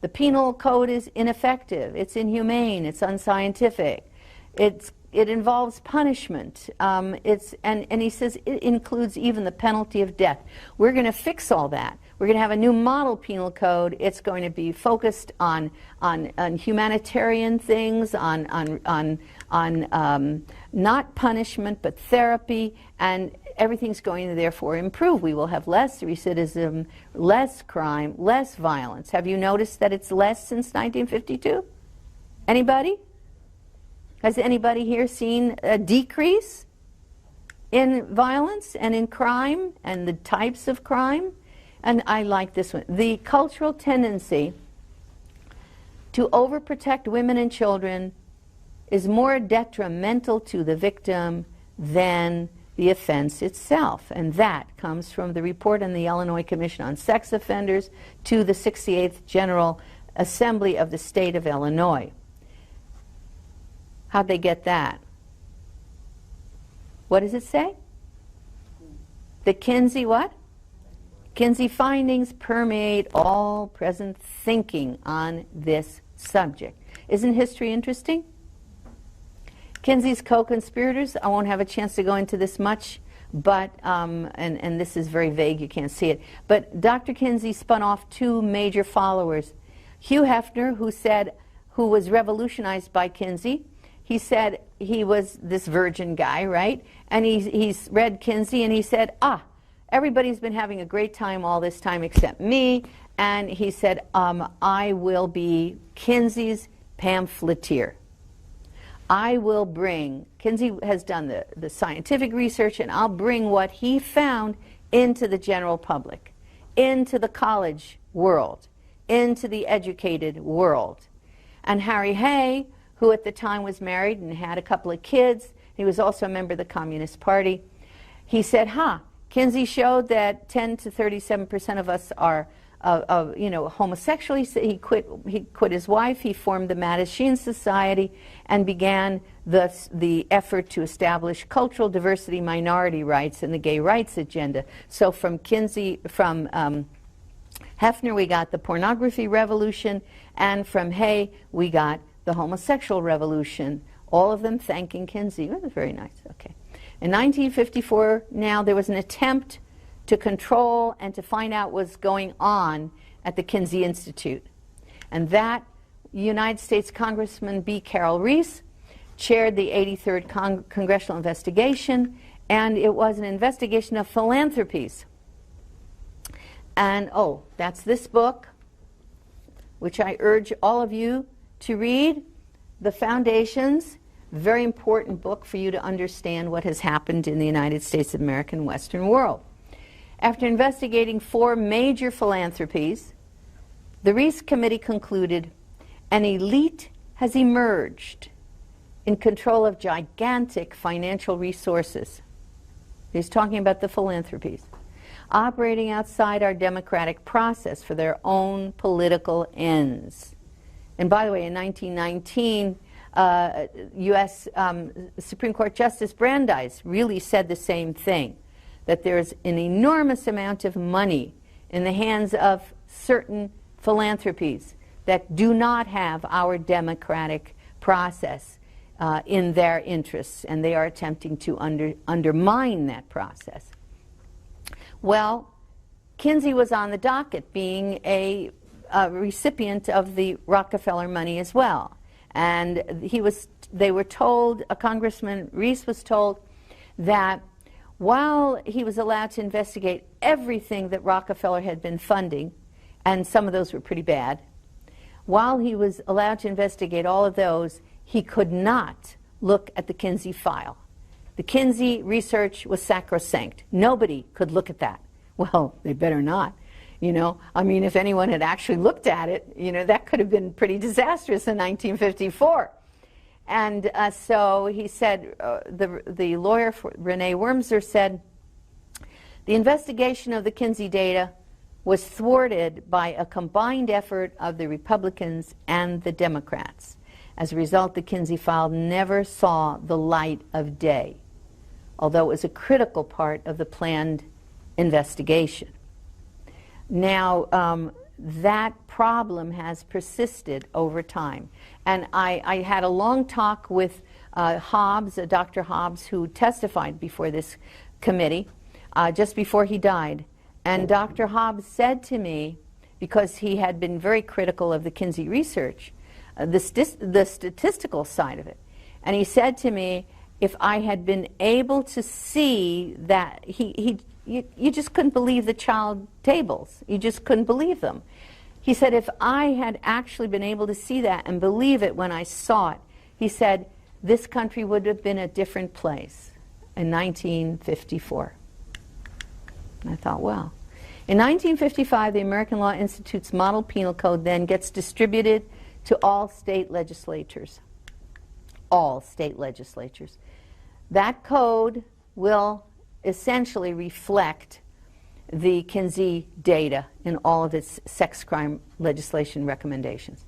The penal code is ineffective, it's inhumane, it's unscientific, it involves punishment, and he says it includes even the penalty of death. We're going to fix all that. We're going to have a new model penal code. It's going to be focused on humanitarian things, on not punishment but therapy, and everything's going to therefore improve. We will have less recidivism, less crime, less violence. Have you noticed that it's less since 1952? Anybody? Has anybody here seen a decrease in violence and in crime and the types of crime? And I like this one. The cultural tendency to overprotect women and children is more detrimental to the victim than the offense itself. And that comes from the report on the Illinois Commission on Sex Offenders to the 68th General Assembly of the State of Illinois. How'd they get that? What does it say? The Kinsey what? Kinsey findings permeate all present thinking on this subject. Isn't history interesting? Kinsey's co-conspirators, I won't have a chance to go into this much, but, and this is very vague, you can't see it, but Dr. Kinsey spun off two major followers. Hugh Hefner, who was revolutionized by Kinsey. He said he was this virgin guy, right? And he's read Kinsey and he said, everybody's been having a great time all this time except me. And he said, I will be Kinsey's pamphleteer. I will bring, Kinsey has done the scientific research, and I'll bring what he found into the general public, into the college world, into the educated world. And Harry Hay, who at the time was married and had a couple of kids, he was also a member of the Communist Party, he said, Kinsey showed that 10 to 37% of us are you know, homosexual. He quit his wife. He formed the Mattachine Society and began the effort to establish cultural diversity, minority rights, and the gay rights agenda. So from Hefner, we got the pornography revolution, and from Hay, we got the homosexual revolution. All of them thanking Kinsey. That was very nice. Okay. In 1954, now, there was an attempt to control and to find out what was going on at the Kinsey Institute. And that United States Congressman B. Carroll Reese chaired the 83rd Congressional investigation, and it was an investigation of philanthropies. And, oh, that's this book, which I urge all of you to read, The Foundations. Very important book for you to understand what has happened in the United States of America and Western world. After investigating 4 major philanthropies, the Reese Committee concluded an elite has emerged in control of gigantic financial resources. He's talking about the philanthropies, operating outside our democratic process for their own political ends. And by the way, in 1919, U.S. Supreme Court Justice Brandeis really said the same thing, that there's an enormous amount of money in the hands of certain philanthropies that do not have our democratic process in their interests, and they are attempting to undermine that process. Well, Kinsey was on the docket, being a recipient of the Rockefeller money as well. And they were told, Congressman Reese was told, that while he was allowed to investigate everything that Rockefeller had been funding, and some of those were pretty bad, while he was allowed to investigate all of those, he could not look at the Kinsey file. The Kinsey research was sacrosanct. Nobody could look at that. Well, they better not. You know, I mean, if anyone had actually looked at it, you know, that could have been pretty disastrous in 1954. And so he said, the lawyer, Renee Wormser, said, the investigation of the Kinsey data was thwarted by a combined effort of the Republicans and the Democrats. As a result, the Kinsey file never saw the light of day, although it was a critical part of the planned investigation. Now, that problem has persisted over time. And I had a long talk with Hobbs, Dr. Hobbs, who testified before this committee just before he died. And Dr. Hobbs said to me, because he had been very critical of the Kinsey research, the statistical side of it, and he said to me, if I had been able to see that, you just couldn't believe the child tables. You just couldn't believe them. He said, if I had actually been able to see that and believe it when I saw it, he said, this country would have been a different place in 1954. And I thought, well. In 1955, the American Law Institute's Model Penal Code then gets distributed to all state legislatures. All state legislatures. That code will essentially reflect the Kinsey data in all of its sex crime legislation recommendations.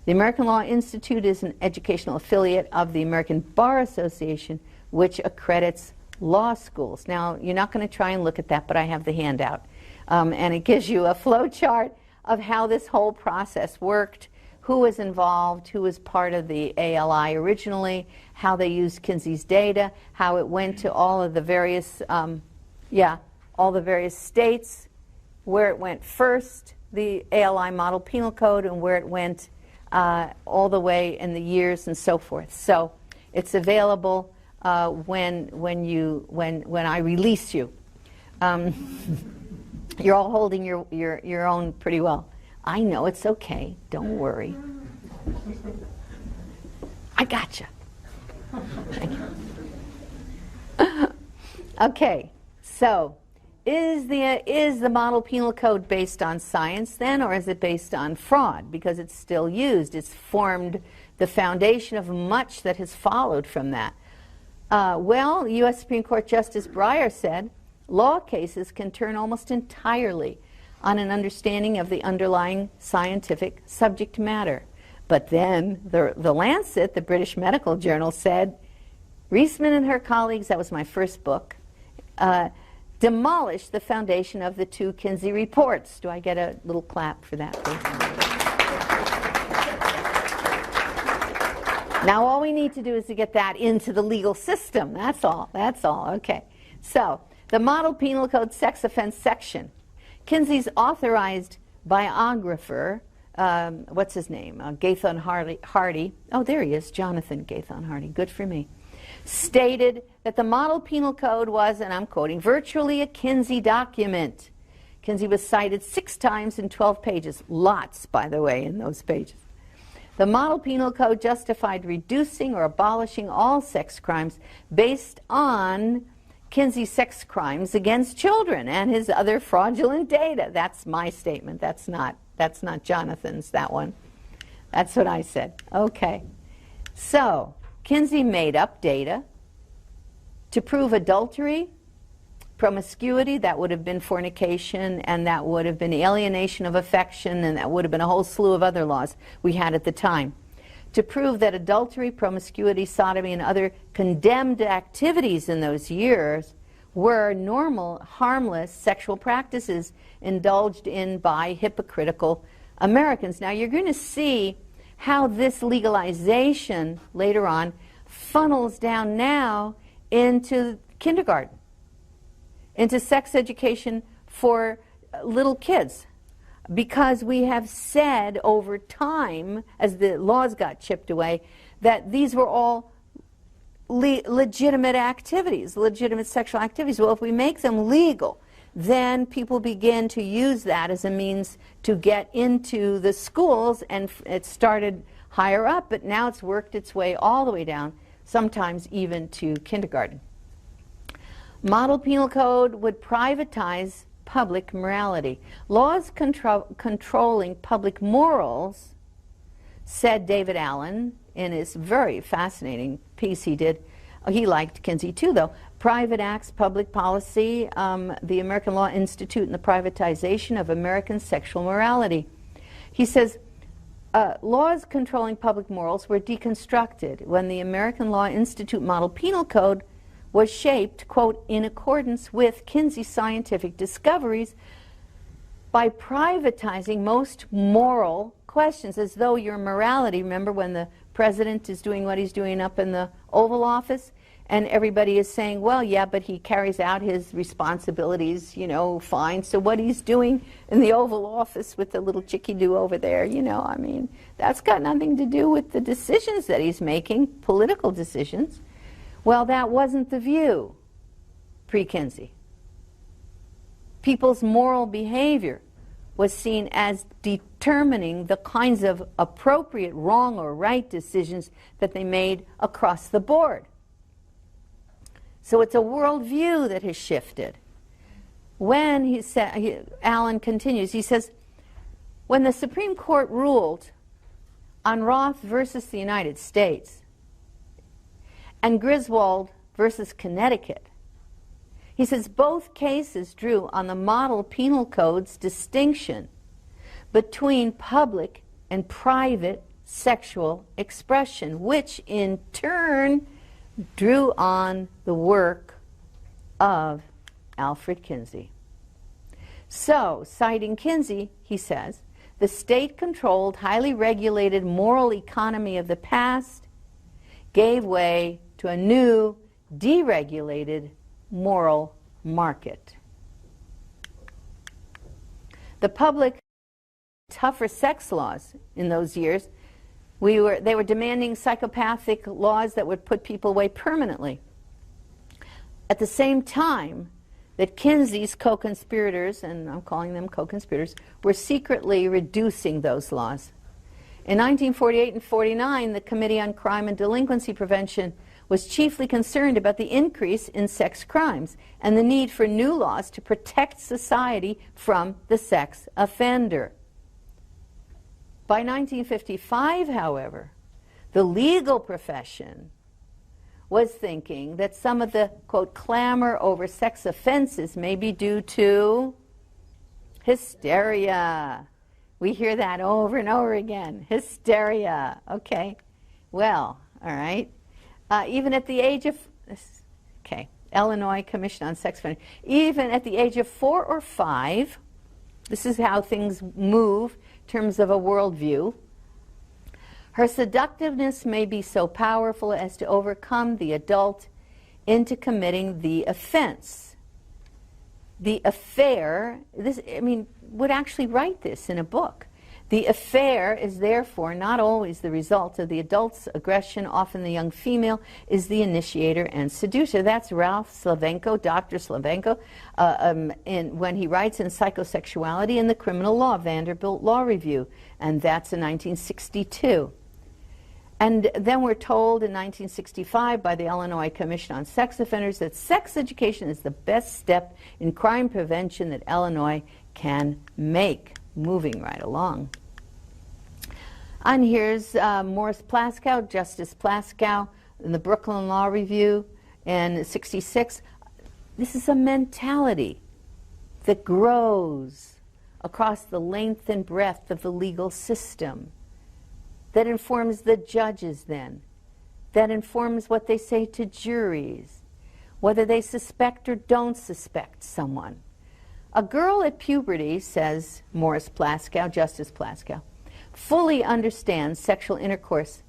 The American Law Institute is an educational affiliate of the American Bar Association, which accredits law schools. Now, you're not going to try and look at that, but I have the handout. And it gives you a flow chart of how this whole process worked, who was involved, who was part of the ALI originally, how they used Kinsey's data, how it went to all of the various, all the various states, where it went first, the ALI Model Penal Code, and where it went all the way in the years and so forth. So it's available when I release you. You're all holding your own pretty well. I know, it's okay. Don't worry. I gotcha. Thank you. Okay, so is the Model Penal Code based on science then, or is it based on fraud? Because it's still used. It's formed the foundation of much that has followed from that. Well, U.S. Supreme Court Justice Breyer said, law cases can turn almost entirely on an understanding of the underlying scientific subject matter. But then the Lancet, the British medical journal, said, Reisman and her colleagues, that was my first book, demolished the foundation of the two Kinsey reports. Do I get a little clap for that, please? Now all we need to do is to get that into the legal system. That's all. That's all. Okay. So, the Model Penal Code sex offense section. Kinsey's authorized biographer, what's his name? Gathon Hardy. Oh, there he is, Jonathan Gathon Hardy. Good for me. Stated that the Model Penal Code was, and I'm quoting, virtually a Kinsey document. Kinsey was cited 6 times in 12 pages. Lots, by the way, in those pages. The Model Penal Code justified reducing or abolishing all sex crimes based on Kinsey's sex crimes against children and his other fraudulent data. That's my statement. That's not Jonathan's, that one. That's what I said. Okay. So, Kinsey made up data to prove adultery, promiscuity, that would have been fornication, and that would have been alienation of affection, and that would have been a whole slew of other laws we had at the time. To prove that adultery, promiscuity, sodomy, and other condemned activities in those years were normal, harmless sexual practices indulged in by hypocritical Americans. Now you're going to see how this legalization later on funnels down now into kindergarten, into sex education for little kids, because we have said over time, as the laws got chipped away, that these were all legitimate activities, legitimate sexual activities. Well, if we make them legal, then people begin to use that as a means to get into the schools, and it started higher up, but now it's worked its way all the way down, sometimes even to kindergarten. Model Penal Code would privatize public morality. Laws controlling public morals, said David Allen in his very fascinating piece he did. He liked Kinsey too, though. Private Acts, Public Policy, the American Law Institute, and the Privatization of American Sexual Morality. He says, laws controlling public morals were deconstructed when the American Law Institute Model Penal Code was shaped, quote, in accordance with Kinsey's scientific discoveries by privatizing most moral questions, as though your morality, remember when the president is doing what he's doing up in the Oval Office, and everybody is saying, well, yeah, but he carries out his responsibilities, you know, fine. So what he's doing in the Oval Office with the little chicky-doo over there, you know, I mean, that's got nothing to do with the decisions that he's making, political decisions. Well, that wasn't the view pre-Kinsey. People's moral behavior was seen as determining the kinds of appropriate wrong or right decisions that they made across the board. So it's a worldview that has shifted. When he said, Allen continues, he says, when the Supreme Court ruled on Roth versus the United States and Griswold versus Connecticut, he says both cases drew on the Model Penal Code's distinction between public and private sexual expression, which in turn drew on the work of Alfred Kinsey. So, citing Kinsey, he says, the state-controlled, highly regulated moral economy of the past gave way to a new, deregulated moral market. The public, tougher sex laws in those years, they were demanding psychopathic laws that would put people away permanently. At the same time that Kinsey's co-conspirators, and I'm calling them co-conspirators, were secretly reducing those laws. In 1948 and 49, the Committee on Crime and Delinquency Prevention was chiefly concerned about the increase in sex crimes and the need for new laws to protect society from the sex offender. By 1955, however, the legal profession was thinking that some of the, quote, clamor over sex offenses may be due to Hysteria. We hear that over and over again. Hysteria. Okay. Well, all right. Even at the age of, okay, Illinois Commission on Sex Offenders, even at the age of 4 or 5, this is how things move in terms of a worldview. Her seductiveness may be so powerful as to overcome the adult into committing the offense. The affair, this, I mean, would actually write this in a book. The affair is therefore not always the result of the adult's aggression. Often the young female is the initiator and seducer. That's Ralph Slavenko, Dr. Slavenko, when he writes in Psychosexuality and the Criminal Law, Vanderbilt Law Review, and that's in 1962. And then we're told in 1965 by the Illinois Commission on Sex Offenders that sex education is the best step in crime prevention that Illinois can make. Moving right along. And here's Morris Plaskow, Justice Plaskow, in the Brooklyn Law Review in '66. This is a mentality that grows across the length and breadth of the legal system, that informs the judges then, that informs what they say to juries, whether they suspect or don't suspect someone. A girl at puberty, says Morris Plaskow, Justice Plaskow, fully understands sexual intercourse,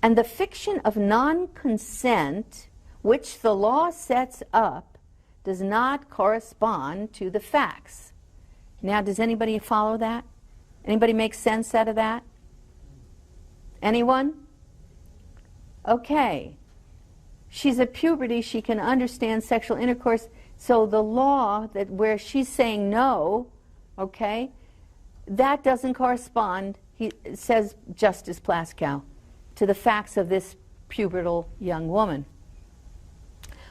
and the fiction of non-consent, which the law sets up, does not correspond to the facts. Now, does anybody follow that? Anybody make sense out of that? Anyone? Okay. She's at puberty, she can understand sexual intercourse. So the law that where she's saying no, okay, that doesn't correspond, says Justice Plaskow, to the facts of this pubertal young woman.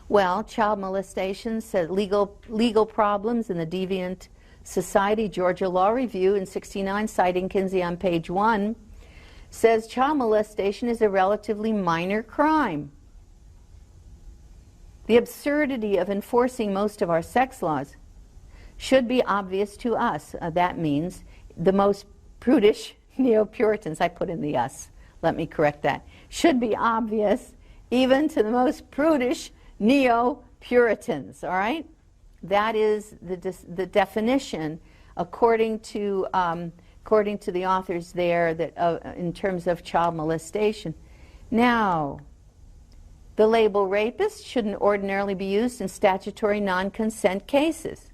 Well, child molestation, said legal problems in the deviant society, Georgia Law Review in '69, citing Kinsey on page 1, says child molestation is a relatively minor crime. The absurdity of enforcing most of our sex laws should be obvious to us. That means the most prudish neo-Puritans, I put in the us, let me correct that, should be obvious even to the most prudish neo-Puritans, all right? That is the definition according to the authors there that in terms of child molestation. Now, the label rapist shouldn't ordinarily be used in statutory non-consent cases.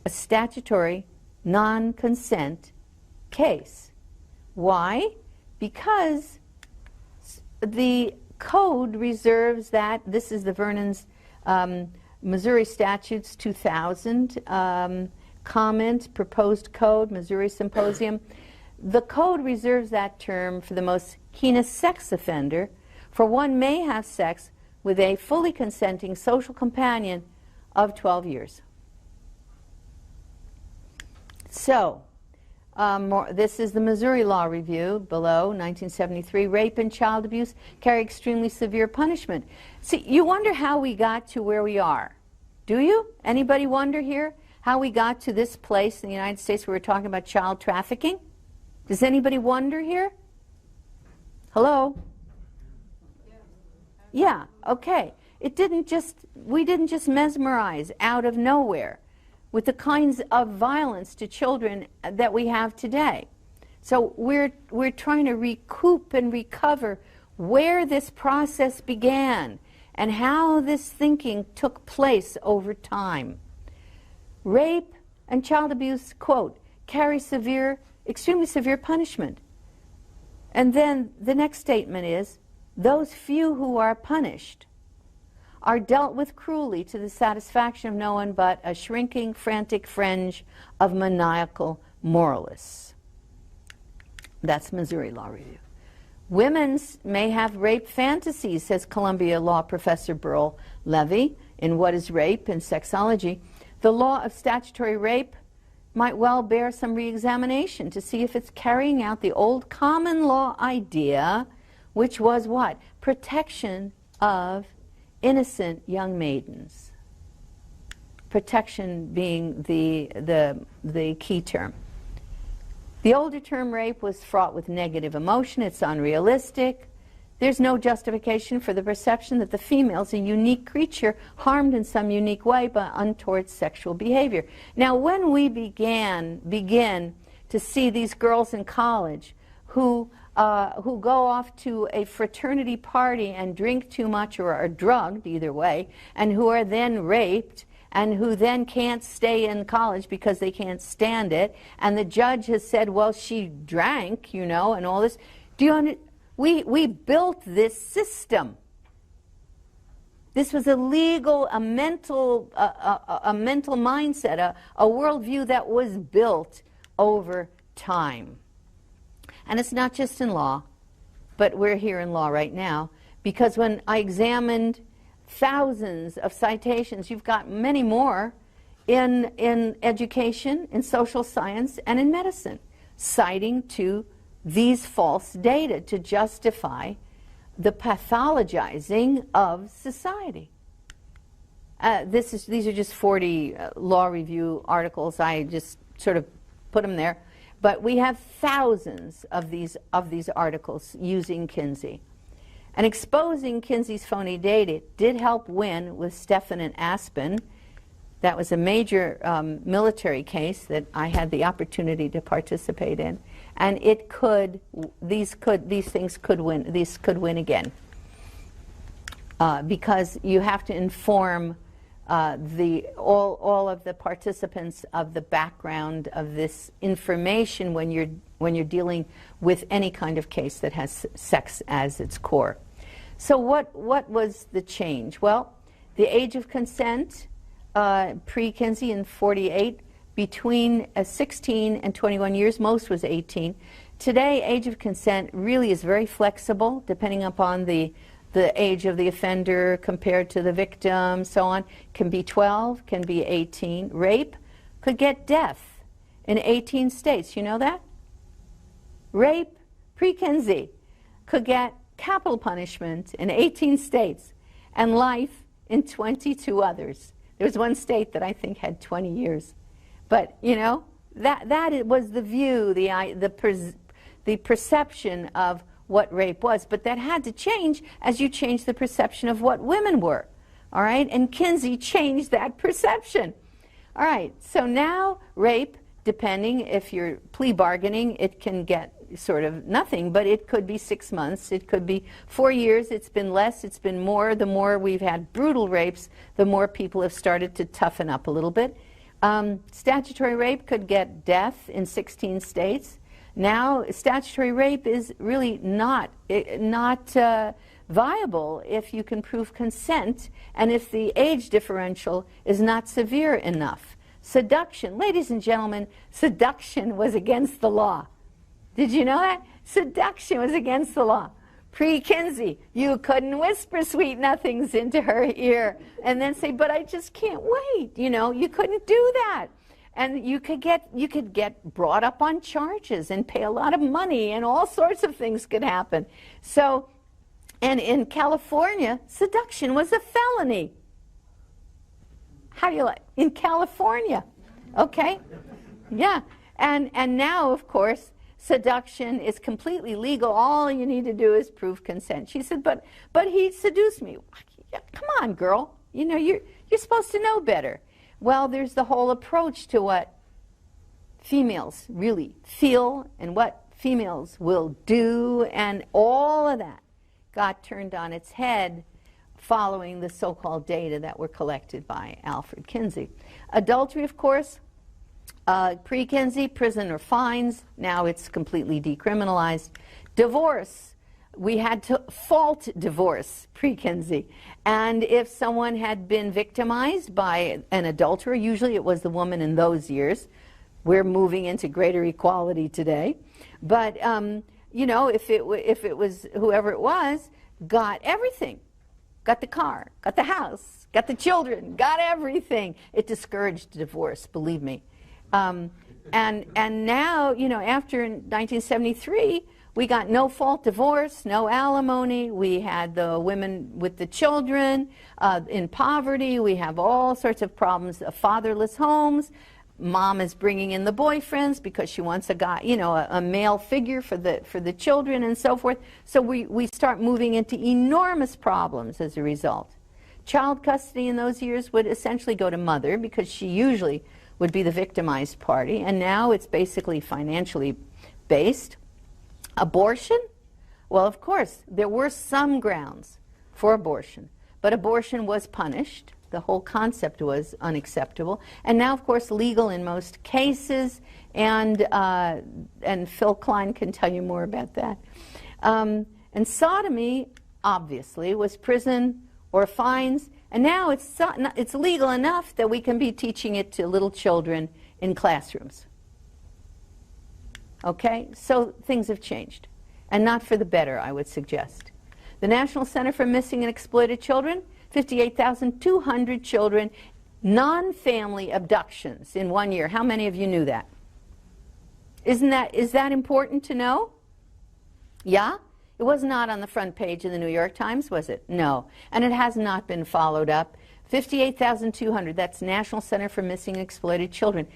A statutory non-consent case. Why? Because the code reserves that, this is the Vernon's Missouri Statutes 2000 comment, proposed code, Missouri Symposium. The code reserves that term for the most heinous sex offender, for one may have sex with a fully consenting social companion of 12 years. So, this is the Missouri Law Review below, 1973. Rape and child abuse carry extremely severe punishment. See, you wonder how we got to where we are. Do you? Anybody wonder here how we got to this place in the United States where we're talking about child trafficking? Does anybody wonder here? Hello? Yeah, okay. We didn't just mesmerize out of nowhere with the kinds of violence to children that we have today. So we're trying to recoup and recover where this process began and how this thinking took place over time. Rape and child abuse, quote, carry extremely severe punishment. And then the next statement is, those few who are punished are dealt with cruelly to the satisfaction of no one but a shrinking, frantic fringe of maniacal moralists. That's Missouri Law Review. Women may have rape fantasies, says Columbia Law Professor Burl Levy in What is Rape in Sexology. The law of statutory rape might well bear some re-examination to see if it's carrying out the old common law idea, which was what? Protection of innocent young maidens. protection being the key term. The older term rape was fraught with negative emotion. It's unrealistic. There's no justification for the perception that the female is a unique creature harmed in some unique way by untoward sexual behavior. Now, when we begin to see these girls in college who go off to a fraternity party and drink too much or are drugged, either way, and who are then raped, and who then can't stay in college because they can't stand it, and the judge has said, well, she drank, you know, and all this. Do you understand? We built this system. This was a legal, a mental mindset, a worldview that was built over time. And it's not just in law, but we're here in law right now, because when I examined thousands of citations, you've got many more in education, in social science, and in medicine, citing to these false data to justify the pathologizing of society. These are just 40 law review articles. I just sort of put them there. But we have thousands of these articles using Kinsey. And exposing Kinsey's phony data did help win with Stephan and Aspen. That was a major military case that I had the opportunity to participate in. And these things could win again. Because you have to inform all of the participants of the background of this information when you're dealing with any kind of case that has sex as its core. So what was the change? Well, the age of consent pre-Kinsey in 48, between 16 and 21 years, most was 18. Today, age of consent really is very flexible, depending upon the age of the offender compared to the victim, so on. Can be 12, can be 18. Rape could get death in 18 states. You know that? Rape, pre-Kinsey, could get capital punishment in 18 states and life in 22 others. There was one state that I think had 20 years. But, you know, that was the view, the perception of what rape was. But that had to change as you changed the perception of what women were. All right? And Kinsey changed that perception. All right. So now rape, depending if you're plea bargaining, it can get sort of nothing, but it could be 6 months. It could be 4 years. It's been less. It's been more. The more we've had brutal rapes, the more people have started to toughen up a little bit. Statutory rape could get death in 16 states. Now, statutory rape is really not viable if you can prove consent and if the age differential is not severe enough. Seduction, ladies and gentlemen, seduction was against the law. Did you know that? Seduction was against the law. Pre-Kinsey, you couldn't whisper sweet nothings into her ear and then say, but I just can't wait. You know, you couldn't do that. And you could get brought up on charges and pay a lot of money, and all sorts of things could happen. So, and in California, seduction was a felony. How do you like? In California, okay? Yeah, and now, of course, seduction is completely legal. All you need to do is prove consent. She said, but he seduced me. Yeah, come on, girl. You know, you're supposed to know better. Well, there's the whole approach to what females really feel and what females will do, and all of that got turned on its head following the so-called data that were collected by Alfred Kinsey. Adultery, of course, pre-Kinsey, prison or fines. Now it's completely decriminalized. Divorce. We had to fault divorce pre-Kinsey. And if someone had been victimized by an adulterer, usually it was the woman in those years. We're moving into greater equality today. But, you know, if it was whoever it was, got everything. Got the car, got the house, got the children, got everything. It discouraged divorce, believe me. And now, you know, after 1973, We got no-fault divorce, no alimony. We had the women with the children in poverty. We have all sorts of problems, fatherless homes. Mom is bringing in the boyfriends because she wants a guy, you know, a male figure for the children and so forth. So we start moving into enormous problems as a result. Child custody in those years would essentially go to mother because she usually would be the victimized party, and now it's basically financially based. Abortion? Well, of course, there were some grounds for abortion, but abortion was punished. The whole concept was unacceptable, and now, of course, legal in most cases, and Phil Klein can tell you more about that. And sodomy, obviously, was prison or fines, and now it's legal enough that we can be teaching it to little children in classrooms. Okay, so things have changed, and not for the better, I would suggest. The National Center for Missing and Exploited Children, 58,200 children, non-family abductions in 1 year. How many of you knew that? Is that important to know? Yeah? It was not on the front page of the New York Times, was it? No. And it has not been followed up. 58,200, that's National Center for Missing and Exploited Children.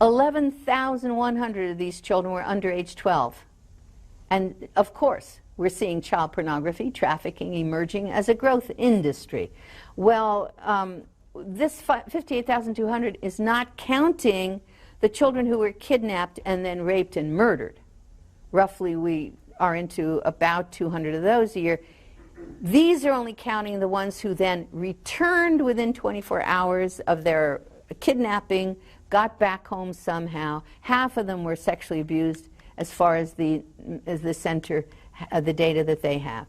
11,100 of these children were under age 12. And of course, we're seeing child pornography, trafficking emerging as a growth industry. Well, this 58,200 is not counting the children who were kidnapped and then raped and murdered. Roughly, we are into about 200 of those a year. These are only counting the ones who then returned within 24 hours of their kidnapping, got back home somehow. Half of them were sexually abused as far as the center, the data that they have.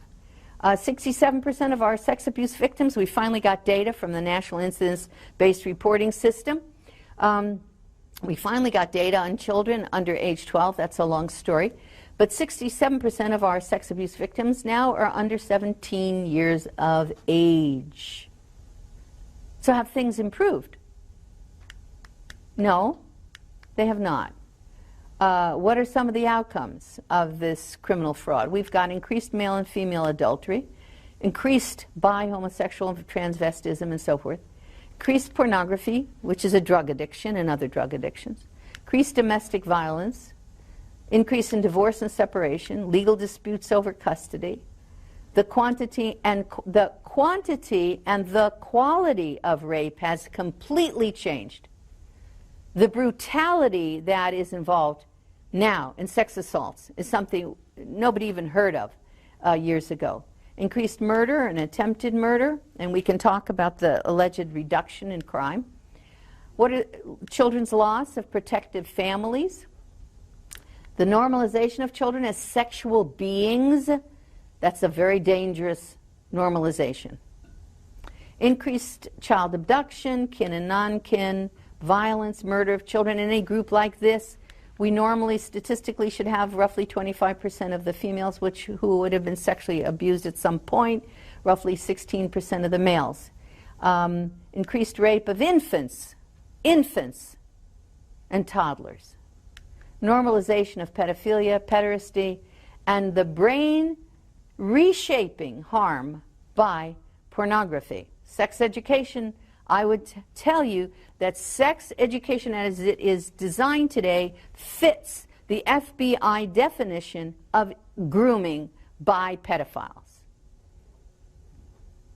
67% of our sex abuse victims, we finally got data from the National Incidence-Based Reporting System. We finally got data on children under age 12. That's a long story. But 67% of our sex abuse victims now are under 17 years of age. So have things improved? No, they have not. What are some of the outcomes of this criminal fraud? We've got increased male and female adultery, increased bi, homosexual, transvestism, and so forth, increased pornography, which is a drug addiction and other drug addictions, increased domestic violence, increase in divorce and separation, legal disputes over custody, the quantity and the quality of rape has completely changed. The brutality that is involved now in sex assaults is something nobody even heard of years ago. Increased murder and attempted murder, and we can talk about the alleged reduction in crime. What are children's loss of protective families? The normalization of children as sexual beings, that's a very dangerous normalization. Increased child abduction, kin and non-kin, violence, murder of children. In a group like this, we normally statistically should have roughly 25% of the females who would have been sexually abused at some point, roughly 16% of the males. Increased rape of infants and toddlers. Normalization of pedophilia, pederasty, and the brain reshaping harm by pornography. Sex education, I would tell you that sex education as it is designed today fits the FBI definition of grooming by pedophiles.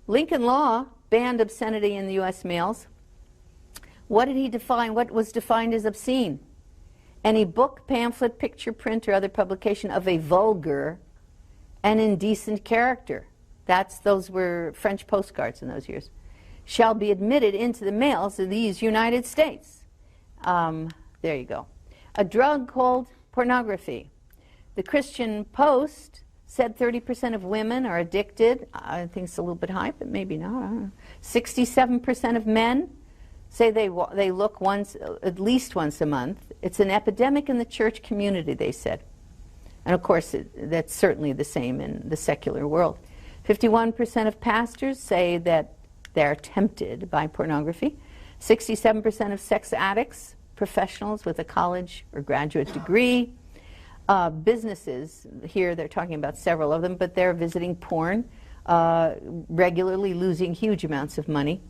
Lincoln Law banned obscenity in the U.S. mails. What did he define? What was defined as obscene? Any book, pamphlet, picture, print, or other publication of a vulgar and indecent character. Those were French postcards in those years. Shall be admitted into the mails of these United States. There you go. A drug called pornography. The Christian Post said 30% of women are addicted. I think it's a little bit high, but maybe not. I don't know. 67% of men say they look at least once a month. It's an epidemic in the church community, they said. And of course, that's certainly the same in the secular world. 51% of pastors say that they're tempted by pornography. 67% of sex addicts, professionals with a college or graduate degree. Businesses, here they're talking about several of them, but they're visiting porn, regularly losing huge amounts of money.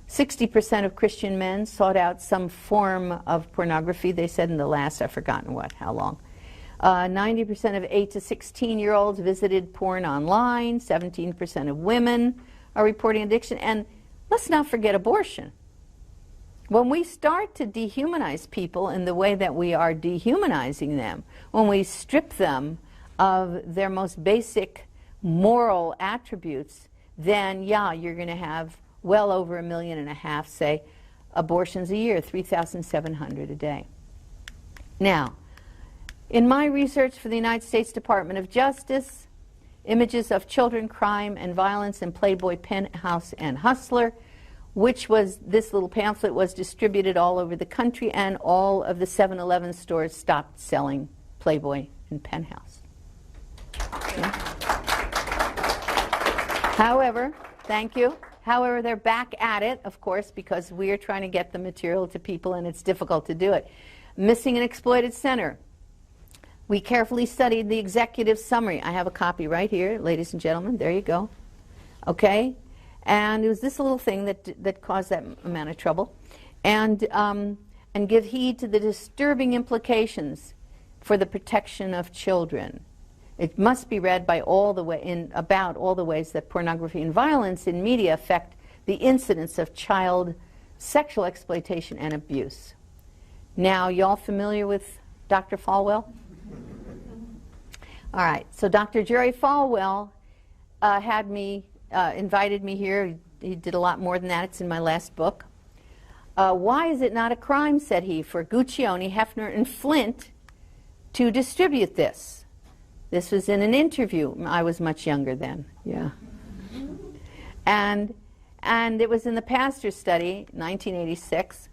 60% of Christian men sought out some form of pornography, they said in the last, I've forgotten what, how long. 90% of 8 to 16-year-olds visited porn online. 17% of women are reporting addiction. And let's not forget abortion. When we start to dehumanize people in the way that we are dehumanizing them, when we strip them of their most basic moral attributes, then yeah, you're going to have well over 1.5 million, say, abortions a year, 3,700 a day. Now, in my research for the United States Department of Justice, images of children, crime, and violence in Playboy, Penthouse, and Hustler, which was, this little pamphlet was distributed all over the country, and all of the 7-Eleven stores stopped selling Playboy and Penthouse. Okay. However, thank you. However, they're back at it, of course, because we are trying to get the material to people, and it's difficult to do it. Missing and Exploited Center. We carefully studied the executive summary. I have a copy right here, ladies and gentlemen. There you go. Okay? And it was this little thing that caused that amount of trouble. And give heed to the disturbing implications for the protection of children. It must be read by about all the ways that pornography and violence in media affect the incidence of child sexual exploitation and abuse. Now, y'all familiar with Dr. Falwell? All right, so Dr. Jerry Falwell invited me here. He did a lot more than that. It's in my last book. Why is it not a crime, said he, for Guccione, Hefner, and Flint to distribute this? This was in an interview. I was much younger then, yeah. And it was in the Pastor Study, 1986.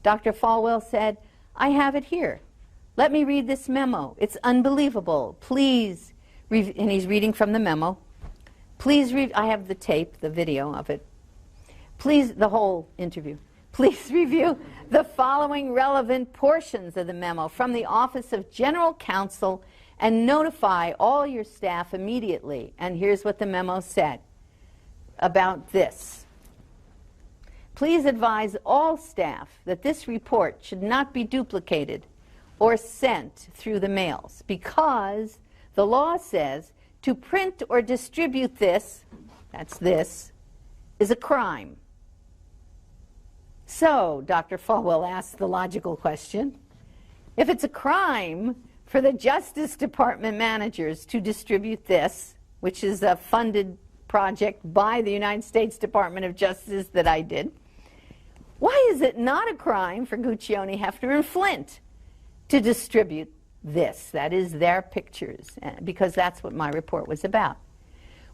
Dr. Falwell said, I have it here. Let me read this memo. It's unbelievable. Please, and he's reading from the memo. Please read, I have the tape, the video of it. Please, the whole interview. Please review the following relevant portions of the memo from the Office of General Counsel and notify all your staff immediately. And here's what the memo said about this. Please advise all staff that this report should not be duplicated or sent through the mails, because the law says to print or distribute this, that's this, is a crime. So, Dr. Falwell asked the logical question, if it's a crime for the Justice Department managers to distribute this, which is a funded project by the United States Department of Justice that I did, why is it not a crime for Guccione, Hefner, and Flint to distribute this? That is their pictures, because that's what my report was about.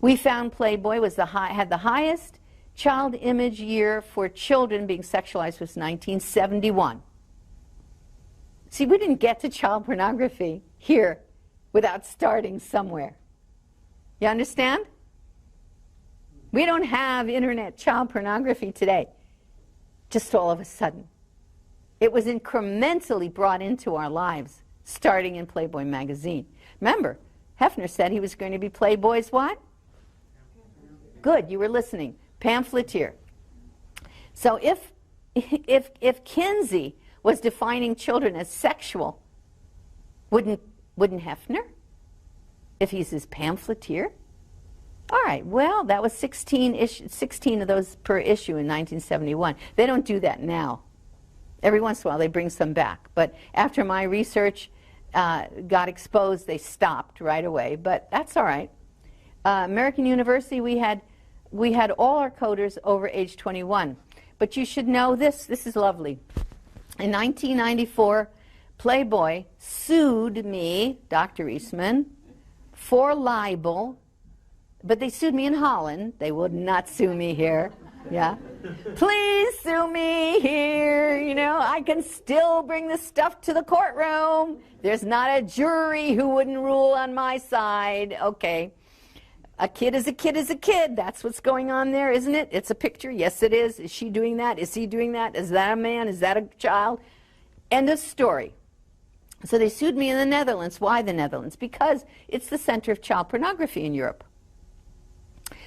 We found Playboy was had the highest child image year for children being sexualized was 1971. See, we didn't get to child pornography here without starting somewhere. You understand? We don't have internet child pornography today, just all of a sudden. It was incrementally brought into our lives, starting in Playboy magazine. Remember, Hefner said he was going to be Playboy's what? Good, you were listening. Pamphleteer. So if Kinsey was defining children as sexual, wouldn't Hefner? If he's his pamphleteer? All right, well, that was 16 of those per issue in 1971. They don't do that now. Every once in a while they bring some back. But after my research got exposed, they stopped right away. But that's all right. American University, we had all our coders over age 21. But you should know this. This is lovely. In 1994, Playboy sued me, Dr. Reisman, for libel. But they sued me in Holland. They would not sue me here. Yeah. Please sue me here. You know, I can still bring the stuff to the courtroom. There's not a jury who wouldn't rule on my side. Okay. A kid is a kid is a kid. That's what's going on there, isn't it? It's a picture. Yes, it is. Is she doing that? Is he doing that? Is that a man? Is that a child? End of story. So they sued me in the Netherlands. Why the Netherlands? Because it's the center of child pornography in Europe.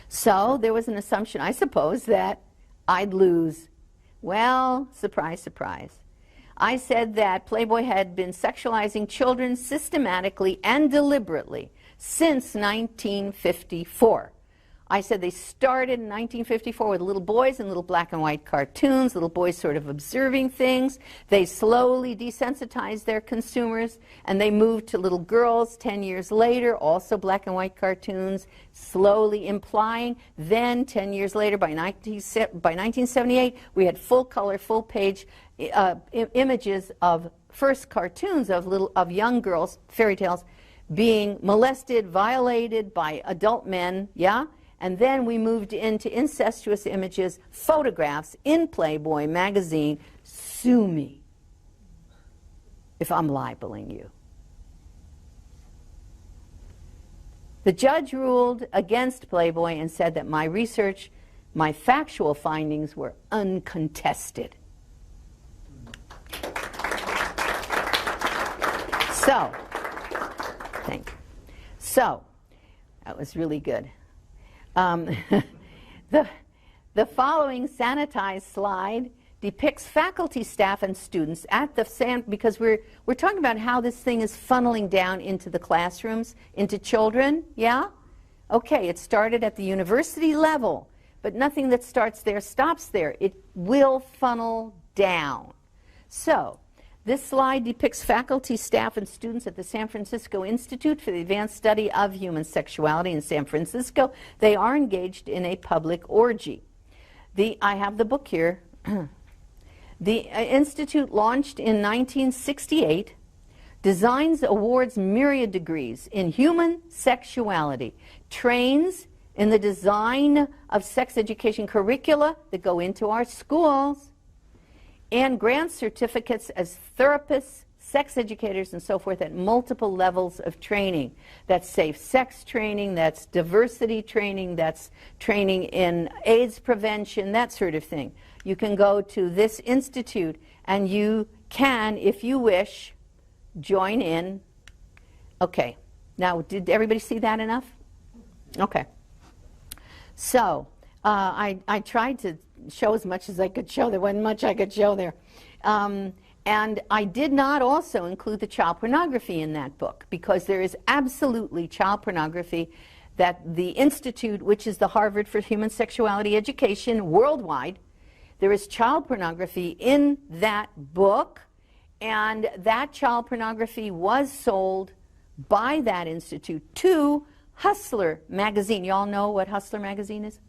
So there was an assumption, I suppose, that I'd lose. Well, surprise, surprise. I said that Playboy had been sexualizing children systematically and deliberately since 1954. I said they started in 1954 with little boys and little black and white cartoons, little boys sort of observing things. They slowly desensitized their consumers, and they moved to little girls 10 years later, also black and white cartoons, slowly implying. Then 10 years later, by 1978, we had full color, full page images of first cartoons of young girls, fairy tales, being molested, violated by adult men, yeah? And then we moved into incestuous images, photographs in Playboy magazine. Sue me if I'm libeling you. The judge ruled against Playboy and said that my research, my factual findings were uncontested. So, thank you. So, that was really good. The following sanitized slide depicts faculty, staff, and students at the because we're talking about how this thing is funneling down into the classrooms, into children, yeah? Okay, it started at the university level, but nothing that starts there stops there. It will funnel down. So, this slide depicts faculty, staff, and students at the San Francisco Institute for the Advanced Study of Human Sexuality in San Francisco. They are engaged in a public orgy. I have the book here. The Institute launched in 1968, designs, awards myriad degrees in human sexuality, trains in the design of sex education curricula that go into our schools, and grants certificates as therapists, sex educators, and so forth at multiple levels of training. That's safe sex training, that's diversity training, that's training in AIDS prevention, that sort of thing. You can go to this institute and you can, if you wish, join in. Okay, now did everybody see that enough? Okay. So, I tried to show as much as I could show. There wasn't much I could show there. And I did not also include the child pornography in that book, because there is absolutely child pornography that the Institute, which is the Harvard for Human Sexuality Education worldwide, there is child pornography in that book, and that child pornography was sold by that institute to Hustler magazine. You all know what Hustler magazine is?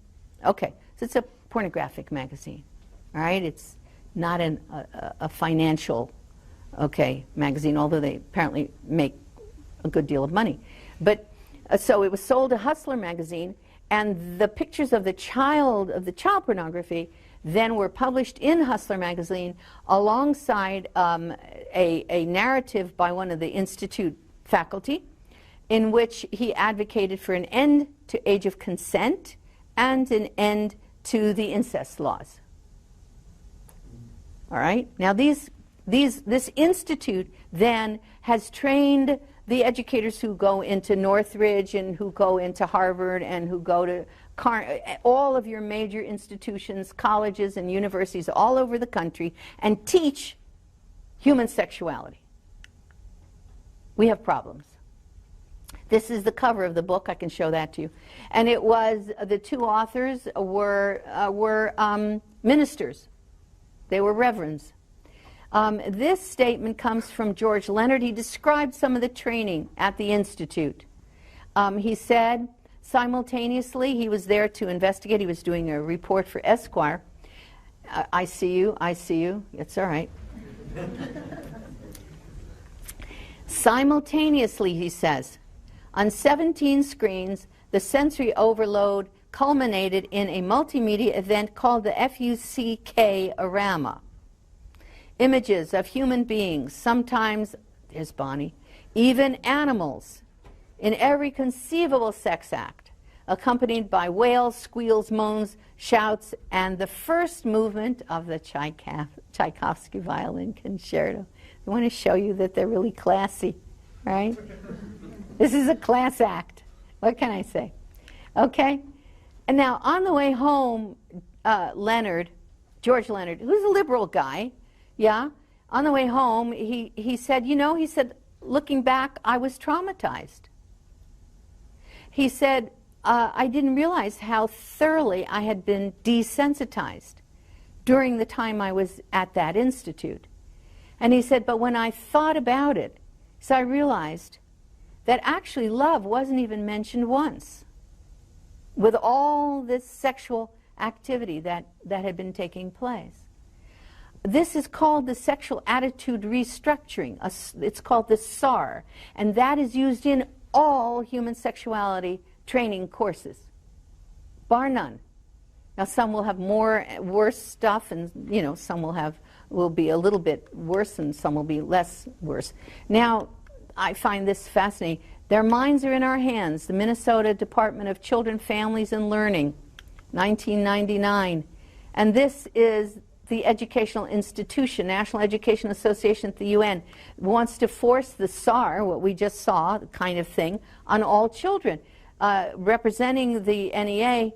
Okay, so it's a pornographic magazine, all right? It's not a financial, okay, magazine, although they apparently make a good deal of money. But so it was sold to Hustler magazine, and the pictures of the child pornography then were published in Hustler magazine alongside a narrative by one of the Institute faculty in which he advocated for an end to age of consent and an end to the incest laws. All right? Now this institute then has trained the educators who go into Northridge and who go into Harvard and who go to all of your major institutions, colleges and universities all over the country, and teach human sexuality. We have problems. This is the cover of the book. I can show that to you. And it was, the two authors were ministers. They were reverends. This statement comes from George Leonard. He described some of the training at the Institute. He said, simultaneously, he was there to investigate. He was doing a report for Esquire. I see you. It's all right. Simultaneously, he says, on 17 screens, the sensory overload culminated in a multimedia event called the FUCK-orama. Images of human beings, sometimes, there's Bonnie, even animals, in every conceivable sex act, accompanied by wails, squeals, moans, shouts, and the first movement of the Tchaikovsky violin concerto. You want to show you that they're really classy, right? This is a class act. What can I say? Okay? And now, on the way home, George Leonard, who's a liberal guy, yeah, on the way home, he said, he said, looking back, I was traumatized. He said, I didn't realize how thoroughly I had been desensitized during the time I was at that institute. And he said, but when I thought about it, so I realized that actually love wasn't even mentioned once with all this sexual activity that had been taking place. This is called the sexual attitude restructuring. It's called the SAR, and that is used in all human sexuality training courses, bar none. Now, some will have worse stuff, and some will be a little bit worse, and some will be less worse. Now, I find this fascinating. Their minds are in our hands. The Minnesota Department of Children, Families, and Learning, 1999, and this is the educational institution, National Education Association at the UN, wants to force the SAR, what we just saw, the kind of thing, on all children. Representing the NEA,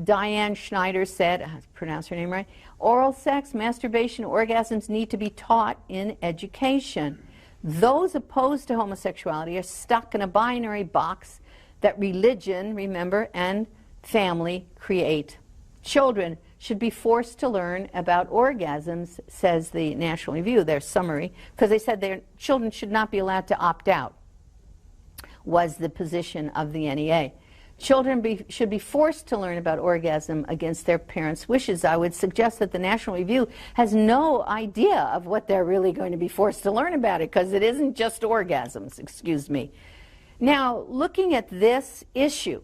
Diane Schneider said, I pronounced her name right, oral sex, masturbation, orgasms need to be taught in education. Those opposed to homosexuality are stuck in a binary box that religion, remember, and family create. Children should be forced to learn about orgasms, says the National Review, their summary, because they said their children should not be allowed to opt out, was the position of the NEA. Children should be forced to learn about orgasm against their parents' wishes. I would suggest that the National Review has no idea of what they're really going to be forced to learn about it, because it isn't just orgasms, excuse me. Now, looking at this issue,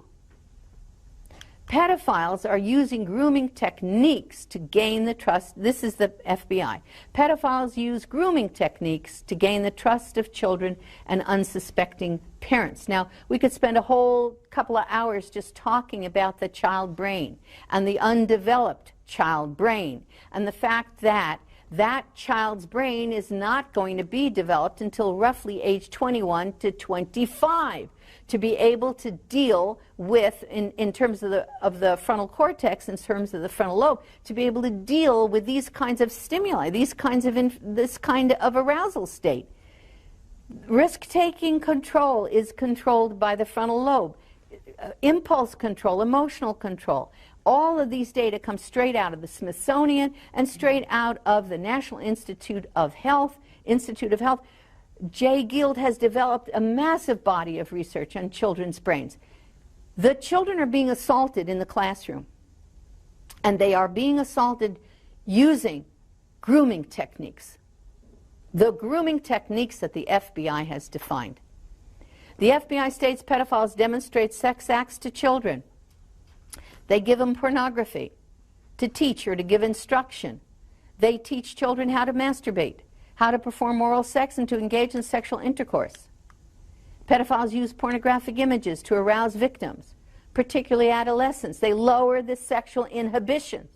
pedophiles are using grooming techniques to gain the trust. This is the FBI. Pedophiles use grooming techniques to gain the trust of children and unsuspecting parents. Now, we could spend a whole couple of hours just talking about the child brain and the undeveloped child brain and the fact that that child's brain is not going to be developed until roughly age 21 to 25. To be able to deal with, in terms of the frontal cortex, in terms of the frontal lobe, to be able to deal with these kinds of stimuli, this kind of arousal state. Risk-taking control is controlled by the frontal lobe. Impulse control, emotional control. All of these data come straight out of the Smithsonian and straight out of the National Institute of Health. Jay Guild has developed a massive body of research on children's brains. The children are being assaulted in the classroom, and they are being assaulted using grooming techniques. The grooming techniques that the FBI has defined. The FBI states pedophiles demonstrate sex acts to children. They give them pornography to teach or to give instruction. They teach children how to masturbate, how to perform oral sex, and to engage in sexual intercourse. Pedophiles use pornographic images to arouse victims, particularly adolescents. They lower the sexual inhibitions.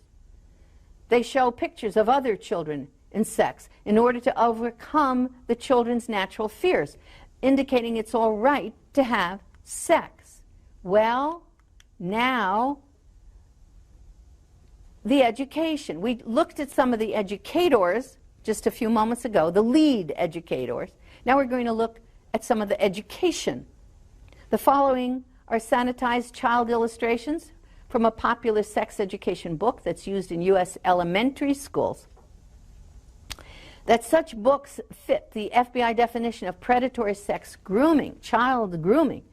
They show pictures of other children in sex in order to overcome the children's natural fears, indicating it's all right to have sex. Well, now, the education. We looked at some of the educators just a few moments ago, the lead educators. Now we're going to look at some of the education. The following are sanitized child illustrations from a popular sex education book that's used in U.S. elementary schools. That such books fit the FBI definition of predatory sex grooming, child grooming,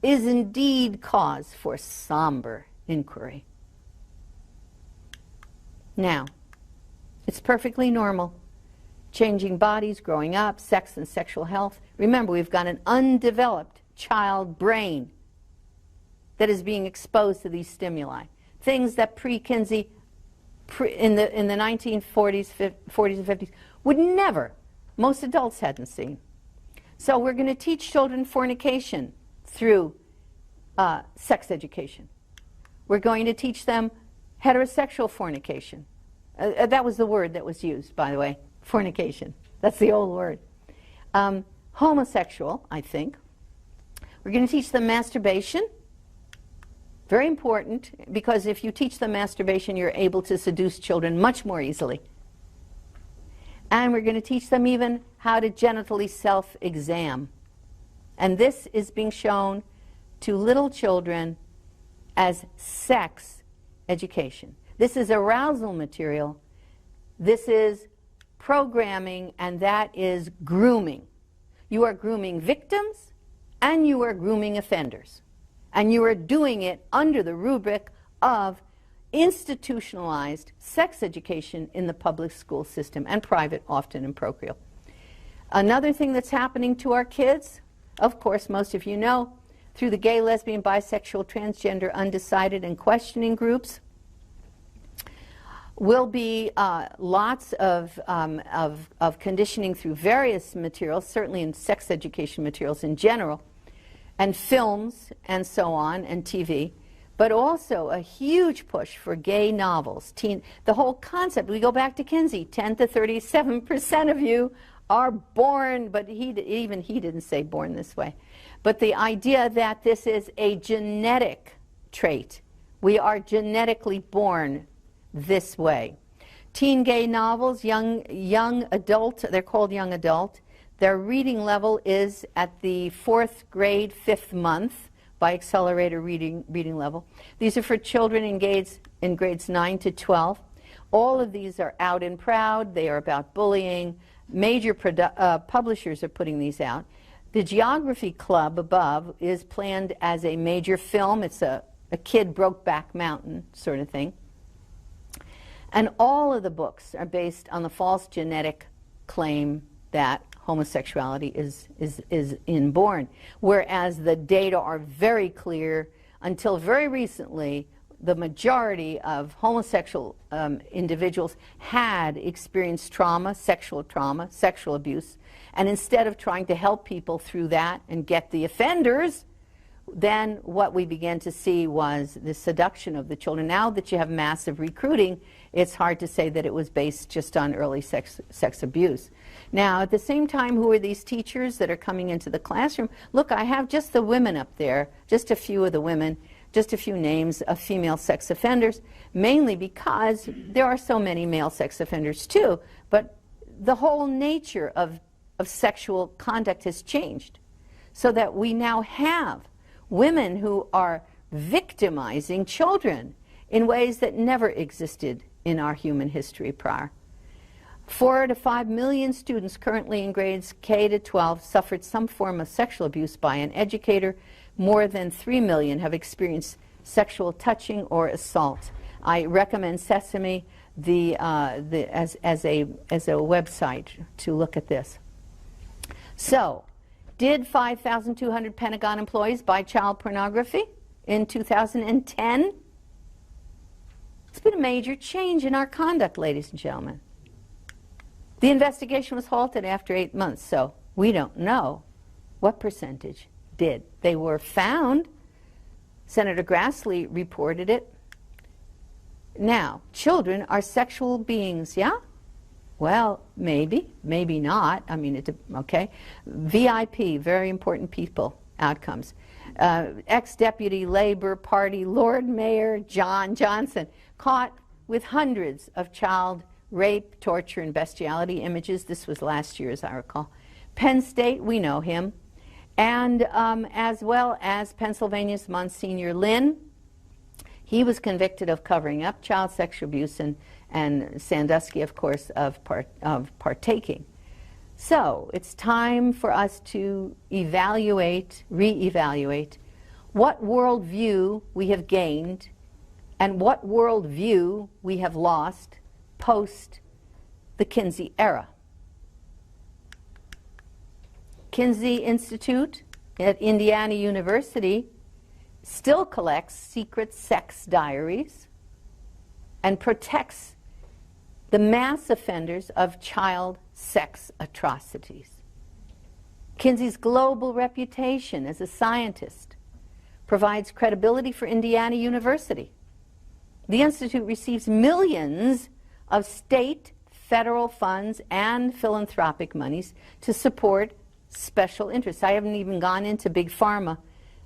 is indeed cause for somber inquiry. Now, it's perfectly normal. Changing bodies, growing up, sex and sexual health. Remember, we've got an undeveloped child brain that is being exposed to these stimuli. Things that pre-Kinsey, in the 1940s, 40s and 50s, would never, most adults hadn't seen. So we're going to teach children fornication through sex education. We're going to teach them heterosexual fornication. That was the word that was used, by the way, fornication. That's the old word. Homosexual, I think. We're going to teach them masturbation. Very important, because if you teach them masturbation, you're able to seduce children much more easily. And we're going to teach them even how to genitally self-exam. And this is being shown to little children as sex education. This is arousal material. This is programming, and that is grooming. You are grooming victims, and you are grooming offenders. And you are doing it under the rubric of institutionalized sex education in the public school system, and private, often in parochial. Another thing that's happening to our kids, of course, most of you know, through the gay, lesbian, bisexual, transgender, undecided, and questioning groups, will be lots of conditioning through various materials, certainly in sex education materials in general, and films, and so on, and TV, but also a huge push for gay novels. The whole concept, we go back to Kinsey, 10 to 37% of you are born, but even he didn't say born this way. But the idea that this is a genetic trait. We are genetically born this way. Teen gay novels, young adult, they're called young adult. Their reading level is at the 4th grade, 5th month by accelerator reading level. These are for children in grades 9 to 12. All of these are out and proud. They are about bullying. Major publishers are putting these out. The Geography Club above is planned as a major film. It's a kid Brokeback Mountain sort of thing. And all of the books are based on the false genetic claim that homosexuality is inborn, whereas the data are very clear. Until very recently, the majority of homosexual individuals had experienced trauma, sexual abuse, and instead of trying to help people through that and get the offenders, then what we began to see was the seduction of the children. Now that you have massive recruiting, it's hard to say that it was based just on early sex abuse. Now, at the same time, who are these teachers that are coming into the classroom? Look, I have just the women up there, just a few of the women, just a few names of female sex offenders, mainly because there are so many male sex offenders too, but the whole nature of sexual conduct has changed, so that we now have women who are victimizing children in ways that never existed in our human history prior. 4 to 5 million students currently in grades K to 12 suffered some form of sexual abuse by an educator. More than 3 million have experienced sexual touching or assault. I recommend Sesame as a website to look at this. So, did 5,200 Pentagon employees buy child pornography in 2010? It's been a major change in our conduct, ladies and gentlemen. The investigation was halted after 8 months, so we don't know what percentage did. They were found. Senator Grassley reported it. Now, children are sexual beings, yeah? Well, maybe, maybe not. I mean, okay. VIP, very important people, outcomes. Ex-deputy Labor Party Lord Mayor John Johnson, caught with hundreds of child rape, torture, and bestiality images. This was last year, as I recall. Penn State, we know him. And as well as Pennsylvania's Monsignor Lynn. He was convicted of covering up child sexual abuse, and Sandusky, of course, of partaking. So it's time for us to evaluate, reevaluate what worldview we have gained and what worldview we have lost post the Kinsey era. Kinsey Institute at Indiana University still collects secret sex diaries and protects the mass offenders of child sex atrocities. Kinsey's global reputation as a scientist provides credibility for Indiana University. The Institute receives millions of state, federal funds and philanthropic monies to support special interests. I haven't even gone into Big Pharma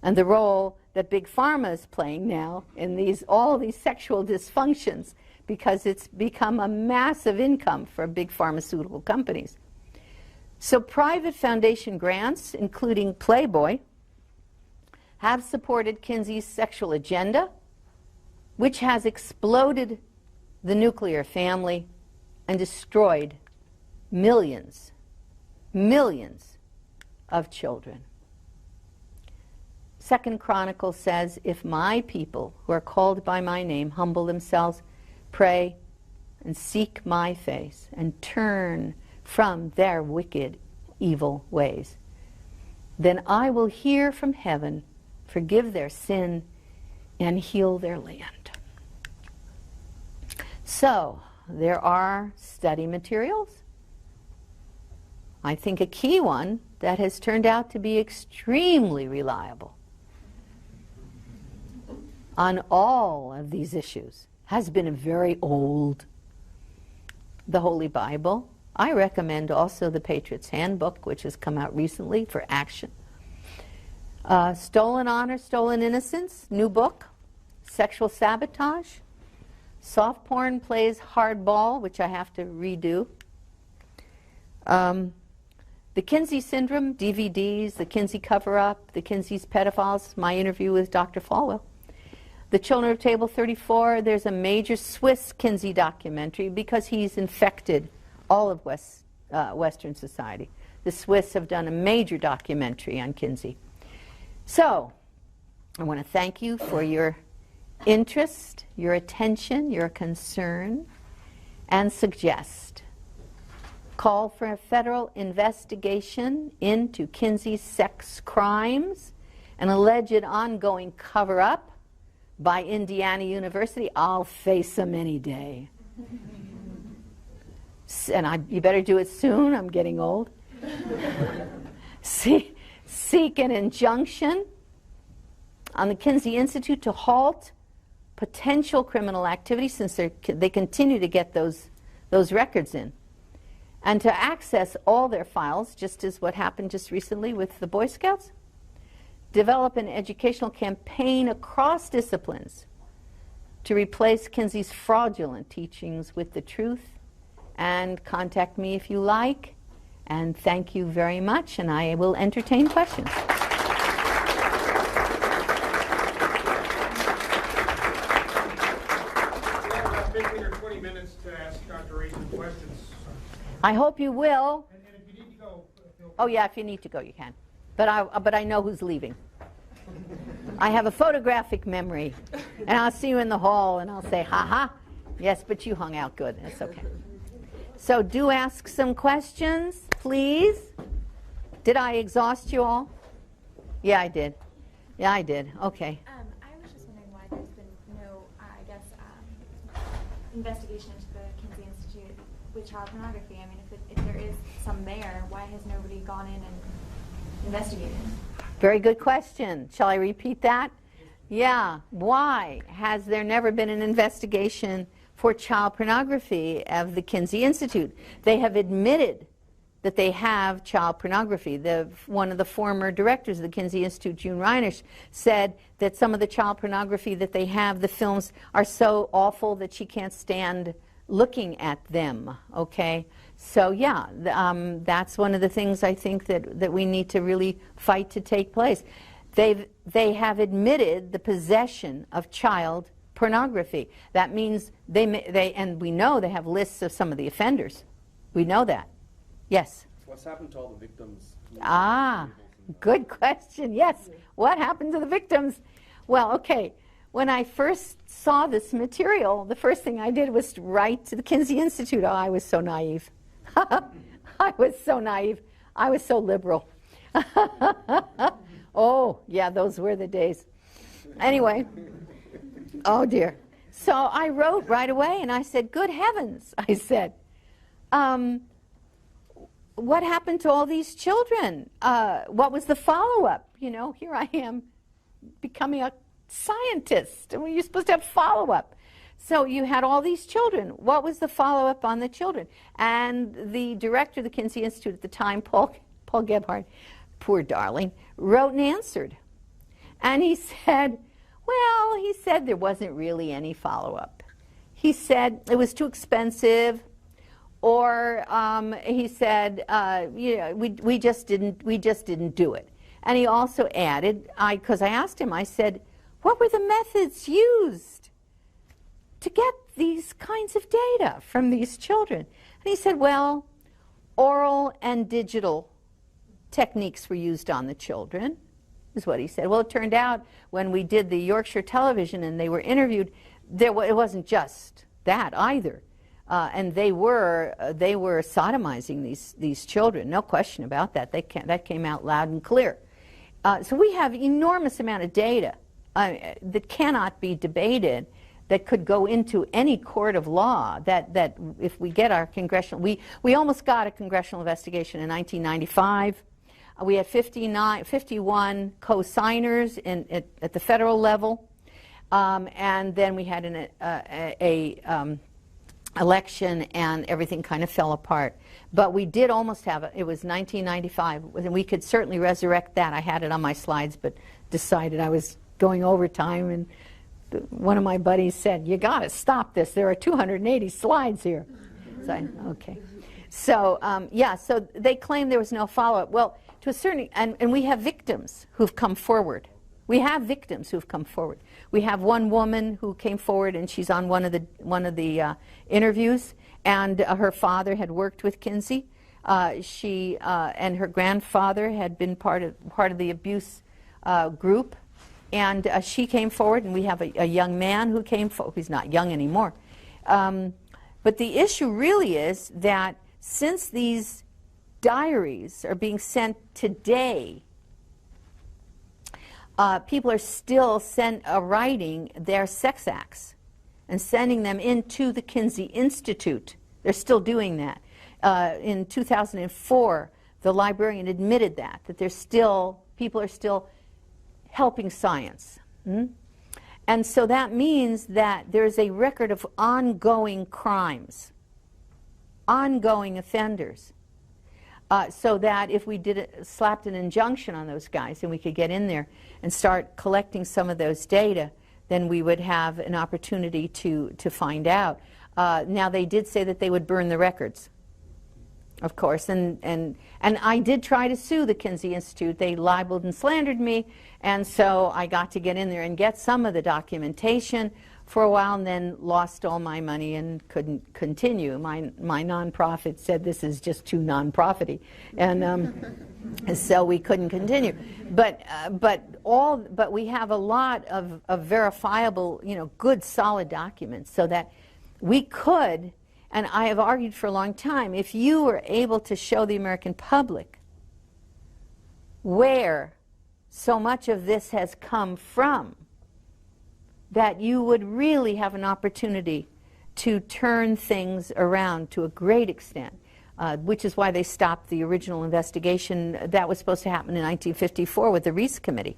and the role that Big Pharma is playing now in all these sexual dysfunctions, because it's become a massive income for big pharmaceutical companies. So private foundation grants, including Playboy, have supported Kinsey's sexual agenda, which has exploded the nuclear family and destroyed millions of children. Second Chronicles says, if my people who are called by my name humble themselves, pray, and seek my face, and turn from their wicked, evil ways, then I will hear from heaven, forgive their sin, and heal their land. So, there are study materials. I think a key one that has turned out to be extremely reliable on all of these issues has been very old. The Holy Bible. I recommend also the Patriot's Handbook, which has come out recently for action. Stolen Honor, Stolen Innocence, new book. Sexual Sabotage. Soft Porn Plays Hardball, which I have to redo. The Kinsey Syndrome, DVDs, the Kinsey Cover-Up, the Kinsey's Pedophiles, my interview with Dr. Falwell. The Children of Table 34, there's a major Swiss Kinsey documentary because he's infected all of Western society. The Swiss have done a major documentary on Kinsey. So, I want to thank you for your interest, your attention, your concern, and suggest. Call for a federal investigation into Kinsey's sex crimes, an alleged ongoing cover-up by Indiana University. I'll face them any day. And you better do it soon, I'm getting old. Seek an injunction on the Kinsey Institute to halt potential criminal activity, since they continue to get those records in, and to access all their files, just as what happened just recently with the Boy Scouts. Develop an educational campaign across disciplines to replace Kinsey's fraudulent teachings with the truth, and contact me if you like. And thank you very much, and I will entertain questions. We have about 15 or 20 minutes to ask Dr. Reisman questions. I hope you will. And if you need to go, feel free. Oh yeah, if you need to go, you can. But I know who's leaving. I have a photographic memory, and I'll see you in the hall, and I'll say, ha-ha, yes, but you hung out good. That's okay. So do ask some questions, please. Did I exhaust you all? Yeah, I did. Yeah, I did. Okay. I was just wondering why there's been no, investigation into the Kinsey Institute with child pornography. I mean, if there is some there, why has nobody gone in and investigated? Very good question. Shall I repeat that? Yeah. Why has there never been an investigation for child pornography of the Kinsey Institute? They have admitted that they have child pornography. One of the former directors of the Kinsey Institute, June Reinisch, said that some of the child pornography that they have, the films, are so awful that she can't stand looking at them, okay? So yeah, that's one of the things I think that we need to really fight to take place. They have admitted the possession of child pornography. That means and we know they have lists of some of the offenders. We know that. Yes? What's happened to all the victims? Ah, good question. Yes. What happened to the victims? Well, okay. When I first saw this material, the first thing I did was to write to the Kinsey Institute. Oh, I was so naive. I was so naive. I was so liberal. Oh, yeah, those were the days. Anyway, oh dear. So I wrote right away and I said, good heavens, I said, what happened to all these children? What was the follow-up? You know, here I am becoming a scientist, and you're supposed to have follow-up. So you had all these children. What was the follow-up on the children? And the director of the Kinsey Institute at the time, Paul Gebhardt, poor darling, wrote and answered. And he said, well, he said there wasn't really any follow-up. He said it was too expensive, or he said, we just didn't do it. And he also added, because I asked him, I said, what were the methods used to get these kinds of data from these children? And he said, well, oral and digital techniques were used on the children, is what he said. Well, it turned out when we did the Yorkshire television and they were interviewed, it wasn't just that either. And they were sodomizing these children, no question about that. That came out loud and clear. So we have enormous amount of data that cannot be debated, that could go into any court of law, that if we get our congressional, we almost got a congressional investigation in 1995. We had 51 co-signers at the federal level, and then we had an election, and everything kind of fell apart. But we did almost have it. It was 1995, and we could certainly resurrect that. I had it on my slides, but decided I was going over time, and one of my buddies said, you got to stop this. There are 280 slides here. So okay. So, yeah, so they claim there was no follow-up. Well, to a certain, and we have victims who've come forward. We have victims who've come forward. We have one woman who came forward, and she's on one of the interviews, and her father had worked with Kinsey. She and her grandfather had been part of the abuse group, and she came forward, and we have a young man who came forward. He's not young anymore. But the issue really is that since these diaries are being sent today, people are still writing their sex acts and sending them into the Kinsey Institute. They're still doing that. In 2004, the librarian admitted that people are still helping science. And so that means that there's a record of ongoing crimes, ongoing offenders. So that if we slapped an injunction on those guys and we could get in there and start collecting some of those data, then we would have an opportunity to find out. Now, they did say that they would burn the records, of course, and I did try to sue the Kinsey Institute. They libeled and slandered me, and so I got to get in there and get some of the documentation for a while, and then lost all my money and couldn't continue. My nonprofit said this is just too non-profity, and so we couldn't continue. But we have a lot of verifiable, good, solid documents, so that we could. And I have argued for a long time, if you were able to show the American public where so much of this has come from, that you would really have an opportunity to turn things around to a great extent, which is why they stopped the original investigation that was supposed to happen in 1954 with the Reese Committee,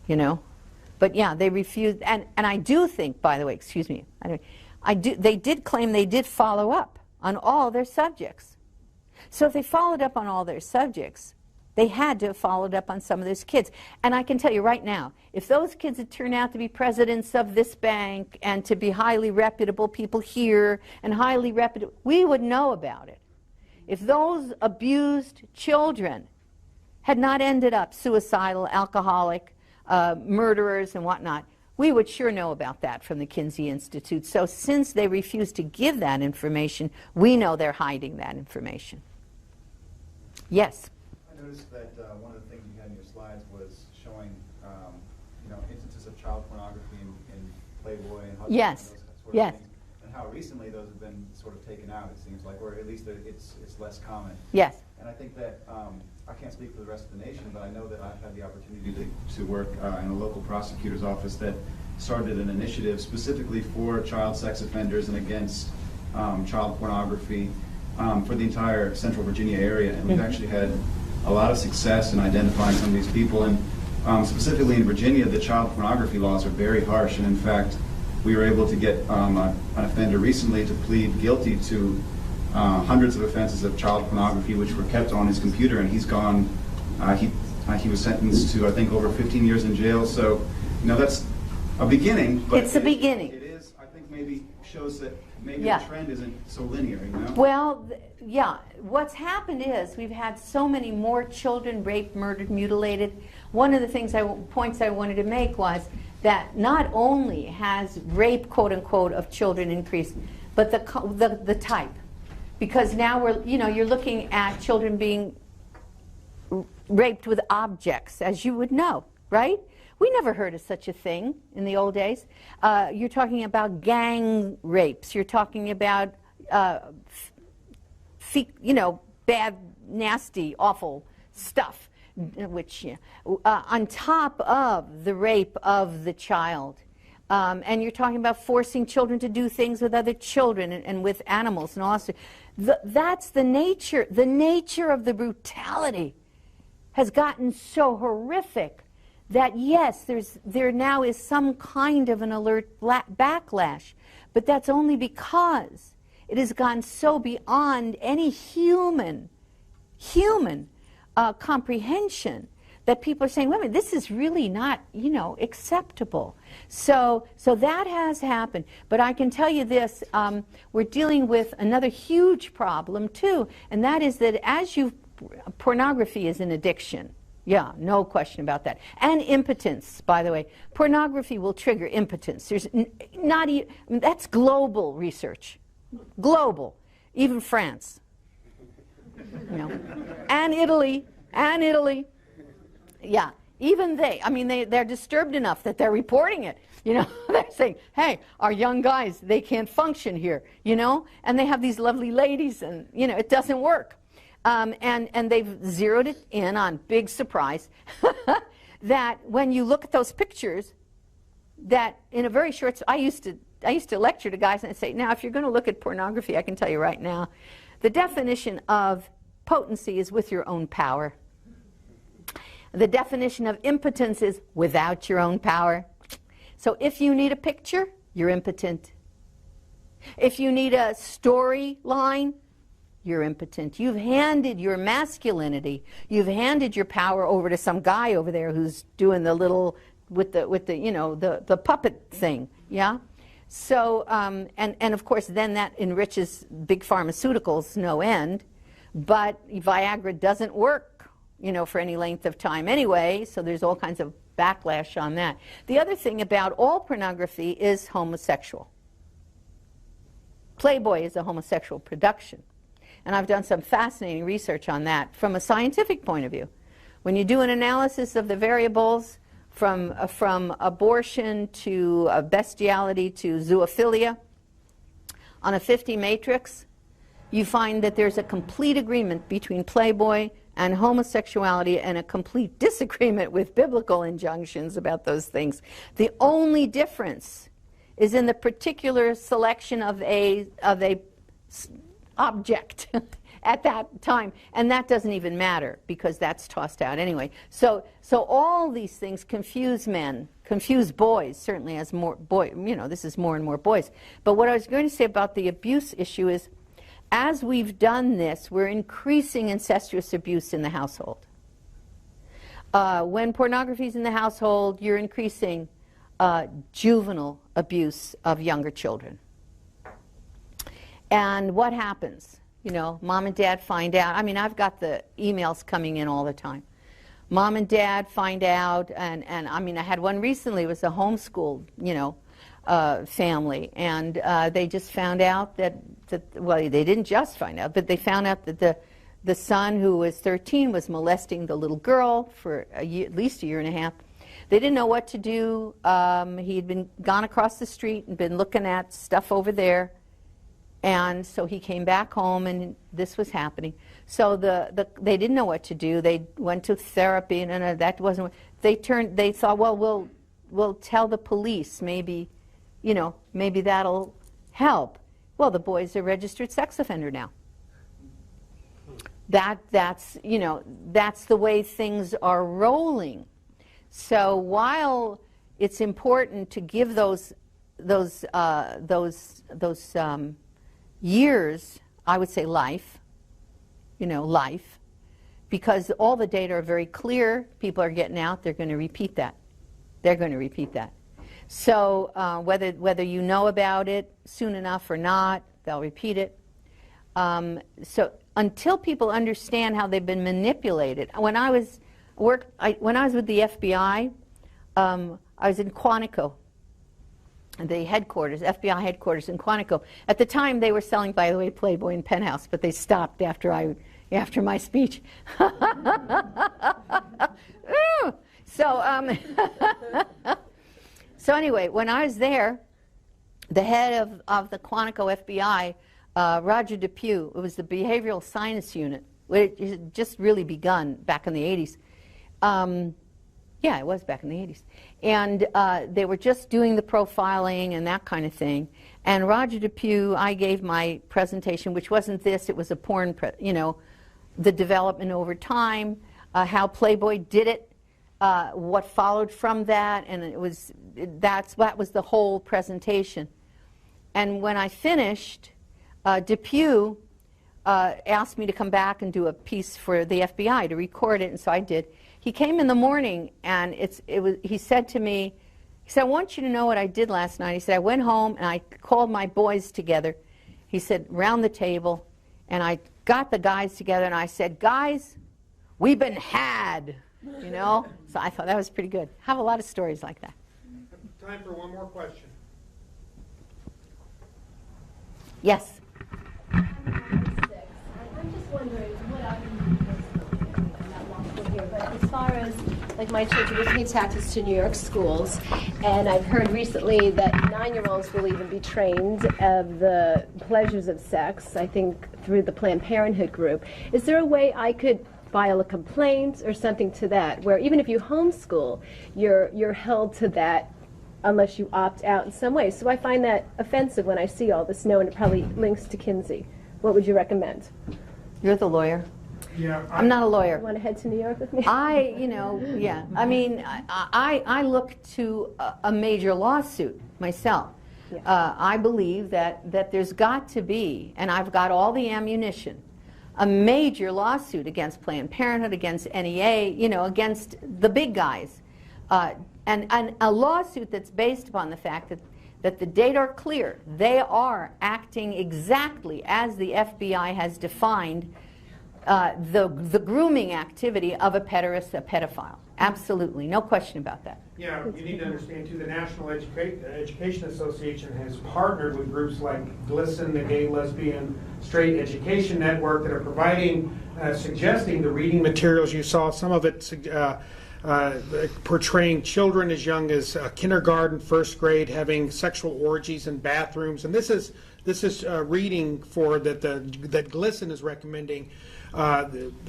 But yeah, they refused, and I do think, by the way, excuse me, they did claim they did follow up on all their subjects. So if they followed up on all their subjects, they had to have followed up on some of those kids. And I can tell you right now, if those kids had turned out to be presidents of this bank and to be highly reputable people here and highly reputable, we would know about it. If those abused children had not ended up suicidal, alcoholic, murderers and whatnot, we would sure know about that from the Kinsey Institute. So since they refused to give that information, we know they're hiding that information. Yes? I noticed that one of the things you had in your slides was showing instances of child pornography in Playboy and Husband, yes. And those sort of yes. things, and how recently those have been sort of taken out, it seems like, or at least it's less common. Yes. And I think that, I can't speak for the rest of the nation, but I know that I've had the opportunity to work in a local prosecutor's office that started an initiative specifically for child sex offenders and against child pornography for the entire Central Virginia area. And we've actually had a lot of success in identifying some of these people. And specifically in Virginia, the child pornography laws are very harsh. And in fact, we were able to get an offender recently to plead guilty to hundreds of offenses of child pornography, which were kept on his computer, and he's gone. He was sentenced to, I think, over 15 years in jail. So, that's a beginning. But it's a beginning. It is, I think, maybe shows that maybe Yeah. the trend isn't so linear. Well, yeah. What's happened is we've had so many more children raped, murdered, mutilated. One of the points I wanted to make was that not only has rape, quote unquote, of children increased, but the type, because now you're looking at children being raped with objects, as you would know, right? We never heard of such a thing in the old days. You're talking about gang rapes. You're talking about, bad, nasty, awful stuff, which, on top of the rape of the child. And you're talking about forcing children to do things with other children and with animals and all that. That's the nature. The nature of the brutality has gotten so horrific that yes, there now is some kind of an alert backlash, but that's only because it has gone so beyond any human comprehension that people are saying, wait a minute, this is really not, acceptable. So that has happened. But I can tell you this, we're dealing with another huge problem too, and that is that pornography is an addiction. Yeah, no question about that. And impotence, by the way. Pornography will trigger impotence. There's not even, that's global research. Global. Even France. And Italy. Yeah, even they're disturbed enough that they're reporting it. They're saying, hey, our young guys, they can't function here, and they have these lovely ladies, and, it doesn't work. And they've zeroed it in on, big surprise, that when you look at those pictures, that in a very short, I used to lecture to guys and I'd say, now if you're going to look at pornography, I can tell you right now, the definition of potency is with your own power. The definition of impotence is without your own power. So if you need a picture, you're impotent. If you need a storyline, you're impotent. You've handed your masculinity, you've handed your power over to some guy over there who's doing the little, with the puppet thing, yeah? So, and of course then that enriches big pharmaceuticals no end, but Viagra doesn't work, for any length of time anyway, so there's all kinds of backlash on that. The other thing about all pornography is homosexual. Playboy is a homosexual production. And I've done some fascinating research on that from a scientific point of view. When you do an analysis of the variables from abortion to bestiality to zoophilia, on a 50 matrix, you find that there's a complete agreement between Playboy and homosexuality and a complete disagreement with biblical injunctions about those things. The only difference is in the particular selection of a object at that time, and that doesn't even matter because that's tossed out anyway. So all these things confuse men, confuse boys, certainly as more this is more and more boys. But what I was going to say about the abuse issue is, as we've done this, we're increasing incestuous abuse in the household. When pornography is in the household, you're increasing juvenile abuse of younger children. And what happens? Mom and dad find out. I've got the emails coming in all the time. Mom and dad find out, and I had one recently. It was a homeschooled, family, and they just found out that well, they didn't just find out, but they found out that the son, who was 13, was molesting the little girl for at least a year and a half. They didn't know what to do. He'd been gone across the street and been looking at stuff over there. And so he came back home, and this was happening. So they didn't know what to do. They went to therapy, and that wasn't. They thought, well, we'll tell the police. Maybe, maybe that'll help. Well, the boy's a registered sex offender now. That's the way things are rolling. So while it's important to give those years, I would say life, life, because all the data are very clear. People are getting out. They're going to repeat that. They're going to repeat that. So whether you know about it soon enough or not, they'll repeat it. So until people understand how they've been manipulated. When I was with the FBI, I was in Quantico, the headquarters, FBI headquarters in Quantico. At the time, they were selling, by the way, Playboy and Penthouse, but they stopped after my speech. So so anyway, when I was there, the head of the Quantico FBI, Roger Depew, it was the behavioral science unit, which had just really begun back in the 80s. Yeah, it was back in the 80s. And they were just doing the profiling and that kind of thing. And Roger Depew, I gave my presentation, which wasn't this, it was a porn, the development over time, how Playboy did it, what followed from that, and that was the whole presentation. And when I finished, Depew asked me to come back and do a piece for the FBI to record it, and so I did. He came in the morning, and he said to me, he said, I want you to know what I did last night. He said, I went home and I called my boys together. He said, round the table, and I got the guys together and I said, guys, we've been had, So I thought that was pretty good. I have a lot of stories like that. Time for one more question. Yes. I'm just wondering what I can do. I'm not long here, but as far as like my children will pay taxes to New York schools, and I've heard recently that 9-year-olds will even be trained of the pleasures of sex, I think through the Planned Parenthood group. Is there a way I could file a complaint or something to that, where even if you homeschool, you're held to that unless you opt out in some way? So I find that offensive when I see all this, and it probably links to Kinsey. What would you recommend? You're the lawyer. Yeah, I'm not a lawyer. You want to head to New York with me? Yeah. I mean, I look to a major lawsuit myself. Yeah. I believe that there's got to be, and I've got all the ammunition, a major lawsuit against Planned Parenthood, against NEA, against the big guys. And a lawsuit that's based upon the fact that the data are clear. They are acting exactly as the FBI has defined the grooming activity of a pederast, a pedophile. Absolutely, no question about that. Yeah, you need to understand too, the National Education Association has partnered with groups like GLSEN, the Gay, Lesbian, Straight Education Network, that are providing, suggesting the reading materials you saw, some of it portraying children as young as kindergarten, first grade, having sexual orgies in bathrooms, and this is reading for that GLSEN is recommending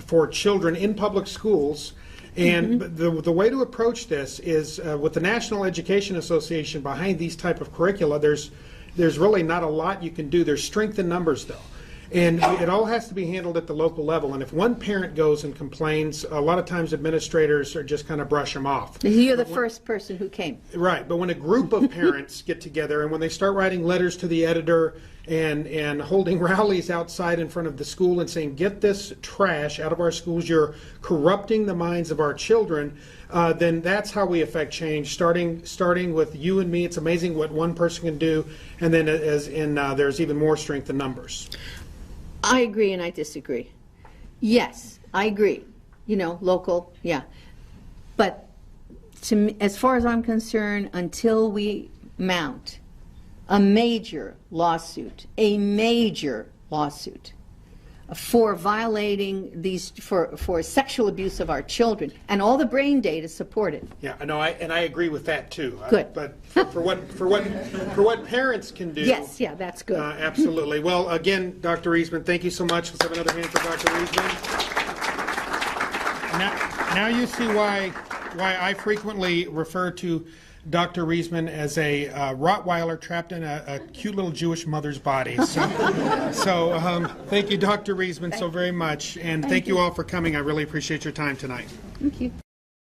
for children in public schools. And the way to approach this is with the National Education Association behind these type of curricula. There's really not a lot you can do. There's strength in numbers though. And it all has to be handled at the local level. And if one parent goes and complains, a lot of times administrators are just kind of brush them off. You're the first person who came. Right. But when a group of parents get together and when they start writing letters to the editor and holding rallies outside in front of the school and saying, get this trash out of our schools, you're corrupting the minds of our children, then that's how we affect change, starting with you and me. It's amazing what one person can do, and then there's even more strength in numbers. I agree and I disagree. Yes, I agree. Local, yeah. But to me, as far as I'm concerned, until we mount a major lawsuit for violating these, for sexual abuse of our children, and all the brain data support it. Yeah, I agree with that too. Good. But for what parents can do. Yes, yeah, that's good. Absolutely. Well, again, Dr. Reisman, thank you so much. Let's have another hand for Dr. Reisman. Now you see why I frequently refer to Dr. Reisman as a Rottweiler trapped in a cute little Jewish mother's body. So thank you, Dr. Reisman, so very much. And thank you all for coming. I really appreciate your time tonight. Thank you.